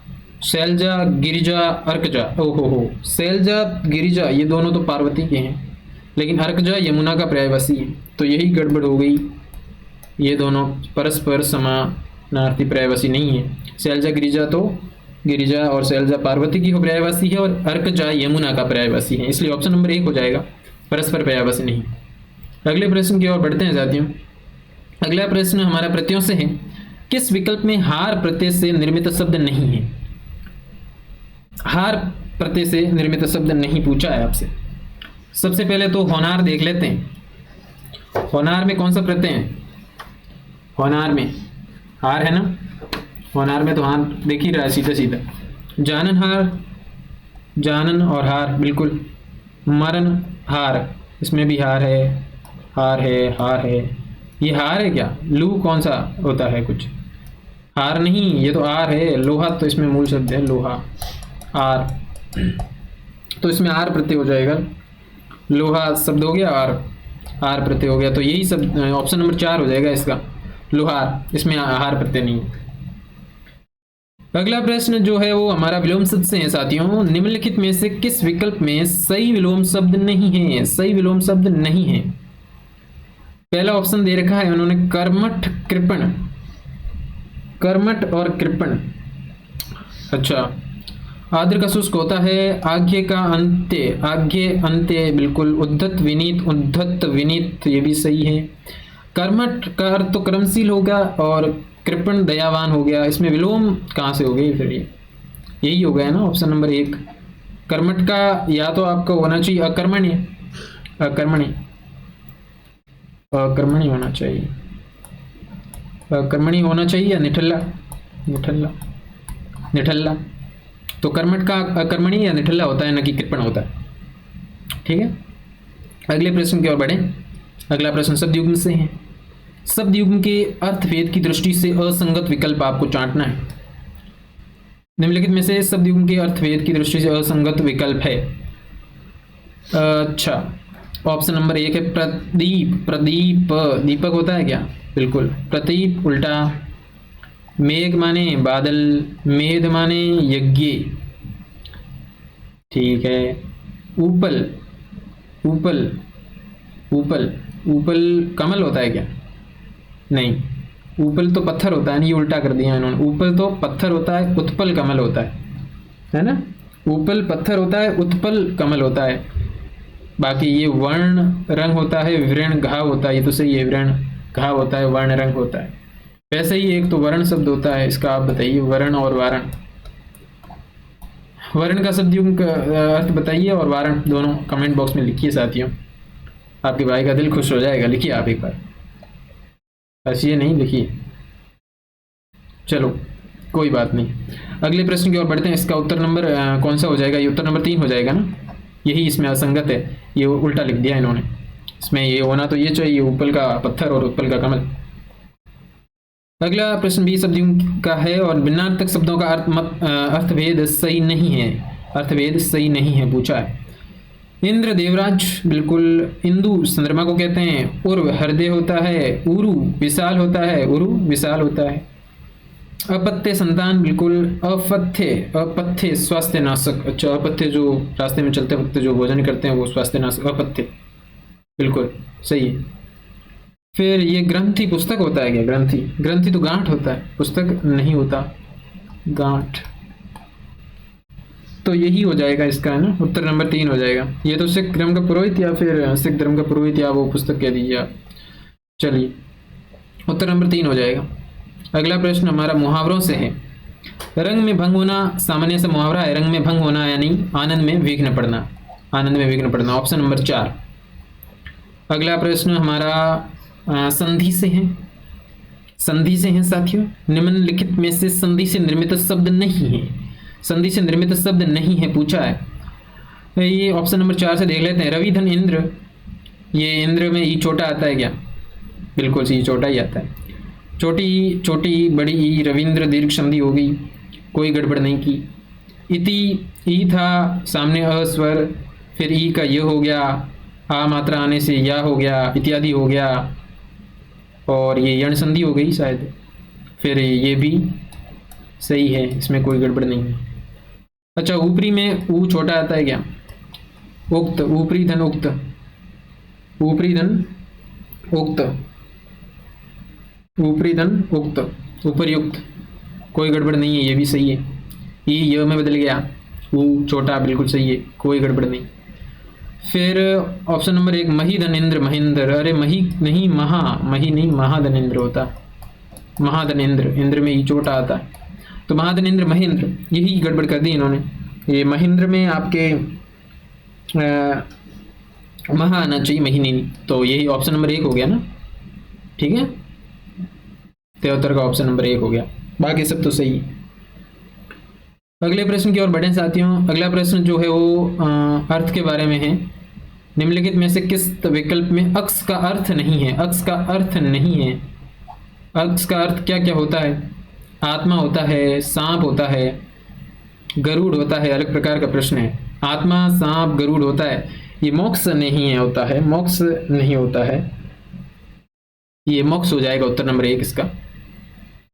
शैलजा, गिरिजा, अर्कजा, ओहो हो, शैलजा गिरिजा ये दोनों तो पार्वती के हैं, लेकिन अर्कजा यमुना का पर्यायवाची है, तो यही गड़बड़ हो गई। ये दोनों परस्पर समानार्थी पर्यायवाची नहीं है। शैलजा गिरिजा तो गिरिजा और शैलजा पार्वती की पर्यायवाची है, और अर्कजा यमुना का पर्यायवाची है, इसलिए ऑप्शन नंबर 1 हो जाएगा, परस्पर पर्यायवाची नहीं। अगले प्रश्न की ओर बढ़ते हैं साथियों। अगला प्रश्न हमारा प्रत्ययों से है। किस विकल्प में हार प्रत्यय से निर्मित शब्द नहीं है? हार प्रत्यय से निर्मित शब्द नहीं पूछा है आपसे। सबसे पहले तो होनार देख लेते हैं। होनार में कौन सा प्रत्यय है? होनार में हार है ना, होनार में तो हार देख ही रहा है सीधा सीधा। जानन हार, जानन और हार, बिल्कुल। मरण हार, इसमें भी हार है, हार है, हार है। ये हार है क्या? लू कौन सा होता है? कुछ हार नहीं, ये तो आर है। लोहा तो इसमें मूल शब्द है, लोहा, आर, तो इसमें आर प्रत्यय हो जाएगा। लोहा शब्द हो गया, आर, आर प्रत्यय हो गया, तो यही सब ऑप्शन नंबर 4 हो जाएगा इसका, लोहार। इसमें आहार प्रत्यय नहीं। अगला प्रश्न जो है वो हमारा विलोम शब्द से है साथियों। निम्नलिखित में से किस विकल्प में सही विलोम शब्द नहीं है? सही विलोम शब्द नहीं है। पहला ऑप्शन दे रखा है उन्होंने कर्मठ कृपण, कर्मठ और कृपण। अच्छा, आद्र का शुष्क होता है, आज्ञे का अंत्य, आज्ञे अंत्य, बिल्कुल। उद्धत विनीत, उद्धत विनीत, ये भी सही है। कर्मठ का अर्थ तो कर्मशील होगा, और कृपण दयावान हो गया। इसमें विलोम कहाँ से हो गई फिर? ये यही हो गया ना ऑप्शन नंबर 1। कर्मठ का या तो आपको होना चाहिए अकर्मण्य, अकर्मण्य। अकर्मणी होना चाहिए, अकर्मणी होना चाहिए या निठल्ला, निठल्ला, निठल्ला। तो कर्मठ का अकर्मणी या निठल्ला होता है, न कि कृपण होता है। ठीक है, अगले प्रश्न की ओर बढ़े। अगला प्रश्न शब्द युग्म से है। शब्द युग्म के अर्थभेद की दृष्टि से असंगत विकल्प आपको चाटना है। निम्नलिखित में से शब्द युग्म के अर्थभेद की दृष्टि से असंगत विकल्प है। अच्छा, ऑप्शन नंबर 1 है प्रदीप, प्रदीप दीपक होता है क्या? बिल्कुल, प्रदीप उल्टा, मेघ माने बादल, मेघ माने यज्ञ। ठीक है, ऊपल, ऊपल, ऊपल, ऊपल कमल होता है क्या? नहीं, ऊपल तो पत्थर होता है, नहीं उल्टा कर दिया इन्होंने। ऊपल तो पत्थर होता है, उत्पल कमल होता है ना? ऊपल पत्थर होता है, उत्पल कमल होता है। बाकी ये वर्ण रंग होता है, वृण घाव होता है, ये तो सही है, वृण घाव होता है, वर्ण रंग होता है। वैसे ही एक तो वर्ण शब्द होता है, इसका आप बताइए, वर्ण और वारण। वर्ण का शब्द युग्म का अर्थ बताइए और वारण दोनों कमेंट बॉक्स में लिखिए साथियों, आपके भाई का दिल खुश हो जाएगा। लिखिए आप एक बार, हंसिए नहीं, लिखिए। चलो कोई बात नहीं, अगले प्रश्न की ओर बढ़ते हैं। इसका उत्तर नंबर कौन सा हो जाएगा? ये उत्तर नंबर 3 हो जाएगा ना, यही इसमें असंगत है, ये उल्टा लिख दिया इन्होंने। इसमें ये होना तो ये चाहिए, ऊपल का पत्थर और उत्पल का कमल। अगला प्रश्न भी शब्द युग्म का है और भिन्नार्थक शब्दों का अर्थभेद सही नहीं है, अर्थभेद सही नहीं है पूछा है। इंद्र देवराज, बिल्कुल। इंदु चंद्रमा को कहते हैं। उर्व हृदय होता है। उरु विशाल होता है, उरु विशाल होता है। अपत्य संतान, बिल्कुल। अपथ्य, अपथ्य स्वास्थ्य नाशक। अच्छा, अपथ्य जो रास्ते में चलते वक्त जो भोजन करते हैं वो स्वास्थ्य नाशक, अपथ्य, बिल्कुल सही है। फिर ये ग्रंथि पुस्तक होता है क्या? ग्रंथि, ग्रंथि तो गांठ होता है, पुस्तक नहीं होता, गांठ। तो यही हो जाएगा इसका, है ना, उत्तर नंबर 3 हो जाएगा। ये तो सिख धर्म का पुरोहित या फिर सिख धर्म का पुरोहित या वो पुस्तक कह दीजिए आप। चलिए, उत्तर नंबर 3 हो जाएगा। अगला प्रश्न हमारा मुहावरों से है। रंग में भंग होना सामान्य सा मुहावरा है, रंग में भंग होना यानी आनंद में विघ्न पड़ना, आनंद में विघ्न पड़ना, ऑप्शन नंबर 4। अगला प्रश्न हमारा संधि से है। संधि से है साथियों, निम्नलिखित में से संधि से निर्मित शब्द नहीं है, संधि से निर्मित शब्द नहीं है पूछा है। ये ऑप्शन नंबर 4 से देख लेते हैं। रवि धन इंद्र, ये इंद्र में ई छोटा आता है क्या? बिल्कुल सी छोटा ही आता है। छोटी छोटी बड़ी ई, रविंद्र दीर्घ संधि होगी, कोई गड़बड़ नहीं की। इति, ई था, सामने अ स्वर, फिर ई का य हो गया, आ मात्रा आने से या हो गया, इत्यादि हो गया, और ये यण संधि हो गई शायद। फिर ये भी सही है, इसमें कोई गड़बड़ नहीं है। अच्छा, ऊपरी में ऊ छोटा आता है क्या? उक्त, ऊपरी धन उक्त, ऊपरी धन उक्त, ऊपरी धन उक्त, उपर्युक्त, कोई गड़बड़ नहीं है, ये भी सही है। ई य में बदल गया, ऊ छोटा, बिल्कुल सही है, कोई गड़बड़ नहीं। फिर ऑप्शन नंबर 1 मही धनेन्द्र, महेंद्र, अरे मही नहीं, महा, मही नहीं, महाधनेन्द्र होता, महाधनेन्द्र, इंद्र में ई छोटा आता है, तो महाधनेन्द्र महेंद्र, यही गड़बड़ कर दी इन्होंने। ये महेंद्र में आपके महा आना चाहिए, मही नहीं, तो यही ऑप्शन नंबर 1 हो गया ना। ठीक है, 73 का ऑप्शन नंबर 1 हो गया, बाकी सब तो सही है। अगले प्रश्न की ओर बढ़ें साथियों। अगला प्रश्न जो है वो अर्थ के बारे में है। निम्नलिखित में से किस विकल्प में अक्ष का अर्थ नहीं है? अक्ष का अर्थ नहीं है। अक्ष का अर्थ क्या क्या होता है? आत्मा होता है, सांप होता है, गरुड़ होता है, अलग प्रकार का प्रश्न है। आत्मा, सांप, गरुड़ होता है, ये मोक्ष नहीं है, होता है, मोक्ष नहीं होता है, ये मोक्ष हो जाएगा उत्तर नंबर 1 इसका।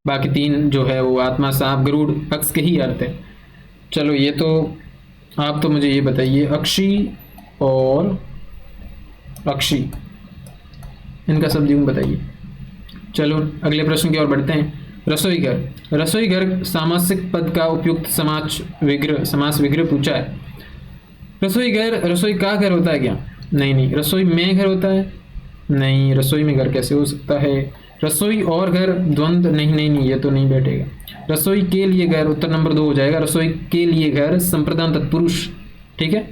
बाकी 3 जो है वो आत्मा, सांप, गरुड़ अक्ष के ही अर्थ है। चलो, ये तो आप तो मुझे ये बताइए, अक्षी और अक्षी, इनका शब्द यूं बताइए। चलो अगले प्रश्न की ओर बढ़ते हैं। रसोई घर, रसोई घर सामासिक पद का उपयुक्त समास विग्रह, समास विग्रह पूछा है। रसोई घर, रसोई का घर होता है क्या? नहीं नहीं। रसोई में घर होता है? नहीं, रसोई में घर कैसे हो सकता है? रसोई और घर द्वंद्व, नहीं नहीं नहीं, ये तो नहीं बैठेगा। रसोई के लिए घर, उत्तर नंबर 2 हो जाएगा। रसोई के लिए घर संप्रदान तत्पुरुष। ठीक है,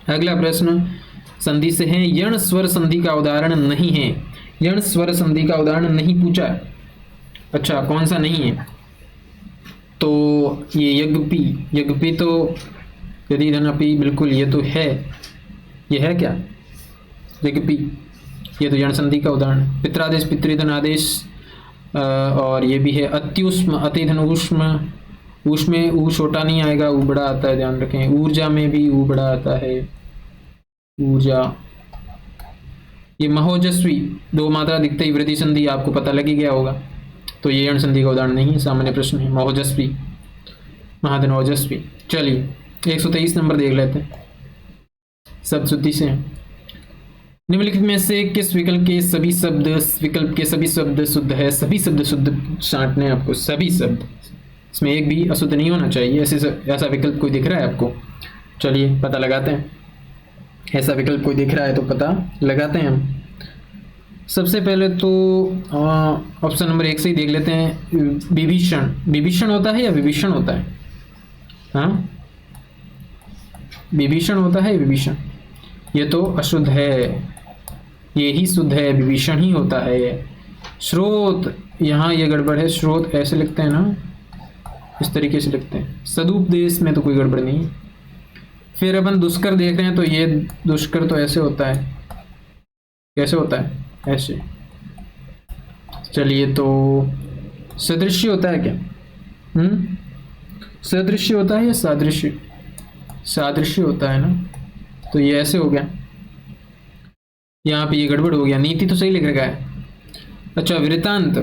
अगला प्रश्न, संधि से हैं। यण स्वर संधि का उदाहरण नहीं है, यण स्वर संधि का उदाहरण नहीं पूछा। अच्छा, कौन सा नहीं है? तो ये यज्ञपी, यज्ञपी तो यदि धनपी, बिल्कुल ये तो है, ये है क्या यज्ञपी, ये तो यण संधि का उदाहरण है। पित्रादेश, पितृधन आदेश, और ये भी है अत्युष्म, अतिधन ऊष्म, ऊष्म में ऊ छोटा नहीं आएगा, ऊ बड़ा आता है, ध्यान रखें। ऊर्जा में भी ऊ बड़ा आता है, ऊर्जा। ये महोजस्वी, दो मात्रा दिखते ही वृद्धि संधि, आपको पता लग ही गया होगा, तो ये यण संधि का उदाहरण नहीं है, सामान्य प्रश्न है। महोजस्वी, महाधन ओजस्वी। चलिए 123 नंबर देख लेते हैं, शब्द शुद्धि से। निम्नलिखित में से किस विकल्प के सभी शब्द, विकल्प के सभी शब्द शुद्ध है? सभी शब्द शुद्ध छांटने हैं आपको, सभी शब्द, इसमें एक भी अशुद्ध नहीं होना चाहिए। ऐसा विकल्प कोई दिख रहा है आपको? चलिए पता लगाते हैं, ऐसा विकल्प कोई दिख रहा है तो पता लगाते हैं हम। सबसे पहले तो ऑप्शन नंबर 1 से ही देख लेते हैं। विभीषण, विभीषण होता है या विभीषण होता है? हाँ, विभीषण होता है, विभीषण, ये तो अशुद्ध है, ये ही शुद्ध है, विभीषण ही होता है। स्रोत, यहाँ ये गड़बड़ है, स्रोत ऐसे लिखते हैं ना, इस तरीके से लिखते हैं। सदुपदेश में तो कोई गड़बड़ नहीं है। फिर अपन दुष्कर देख रहे हैं, तो ये दुष्कर तो ऐसे होता है, कैसे होता है? ऐसे। चलिए, तो सदृश्य होता है क्या? सदृश्य होता है या सादृश्य? सादृश्य होता है ना, तो ये ऐसे हो गया, यहाँ पे ये गड़बड़ हो गया। नीति तो सही लिख रखा है। अच्छा, वृतांत,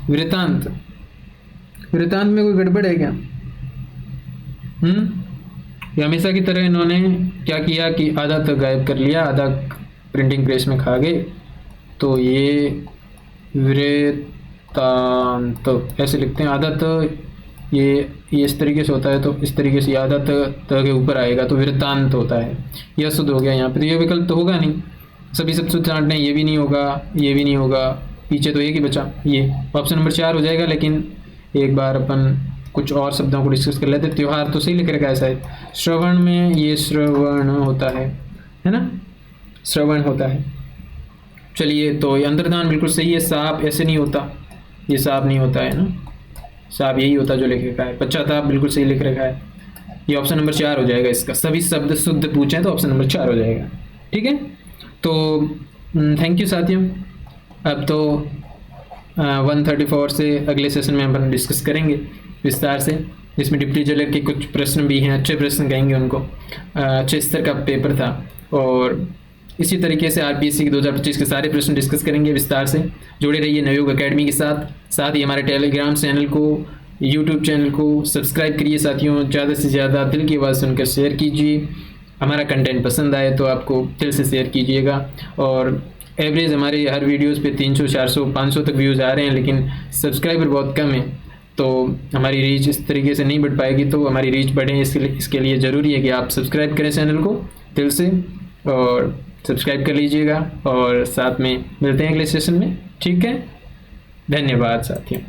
वृतांत, वृतांत में कोई गड़बड़ है क्या? या हमेशा की तरह इन्होंने क्या किया कि आधा तो गायब कर लिया, आधा प्रिंटिंग प्रेस में खा गए, तो ये वृतांत ऐसे लिखते हैं। आधा तो ये इस तरीके से होता है, तो इस तरीके से आधा त के ऊपर आएगा तो वृतांत होता है। यह शुद्ध हो गया यहाँ पे, तो ये विकल्प तो होगा नहीं। सभी सब शुद्ध छांटने, ये भी नहीं होगा, ये भी नहीं होगा, पीछे तो एक ही बचा, ये ऑप्शन नंबर 4 हो जाएगा। लेकिन एक बार अपन कुछ और शब्दों को डिस्कस कर लेते। त्योहार तो सही लिख रखा है शायद। श्रवण में ये श्रवण होता है ना, श्रवण होता है। चलिए, तो ये अंतर्धान बिल्कुल सही है। सांप ऐसे नहीं होता, ये सांप नहीं होता है ना, सांप यही होता जो लिख रखा है। पश्चाताप बिल्कुल सही लिख रखा है, ये ऑप्शन नंबर 4 हो जाएगा इसका। सभी शब्द शुद्ध पूछें तो ऑप्शन नंबर 4 हो जाएगा। ठीक है, तो थैंक यू साथियों। अब तो 134 से अगले सेशन में अपन डिस्कस करेंगे विस्तार से, जिसमें डिप्टी जेलर के कुछ प्रश्न भी हैं, अच्छे प्रश्न कहेंगे उनको। अच्छे स्तर का पेपर था, और इसी तरीके से आरपीएससी के 2025 के सारे प्रश्न डिस्कस करेंगे विस्तार से। जुड़े रहिए नवयुग एकेडमी के साथ ही हमारे टेलीग्राम चैनल को, यूट्यूब चैनल को सब्सक्राइब करिए साथियों। ज़्यादा से ज़्यादा दिल की आवाज़ सुनकर शेयर कीजिए। हमारा कंटेंट पसंद आए तो आपको दिल से शेयर कीजिएगा। और एवरेज हमारे हर वीडियोज़ पे 300, 400, 500 तक व्यूज़ आ रहे हैं, लेकिन सब्सक्राइबर बहुत कम है, तो हमारी रीच इस तरीके से नहीं बढ़ पाएगी। तो हमारी रीच बढ़े, इसके लिए ज़रूरी है कि आप सब्सक्राइब करें चैनल को दिल से, और सब्सक्राइब कर लीजिएगा। और साथ में मिलते हैं अगले सेशन में। ठीक है, धन्यवाद साथियों।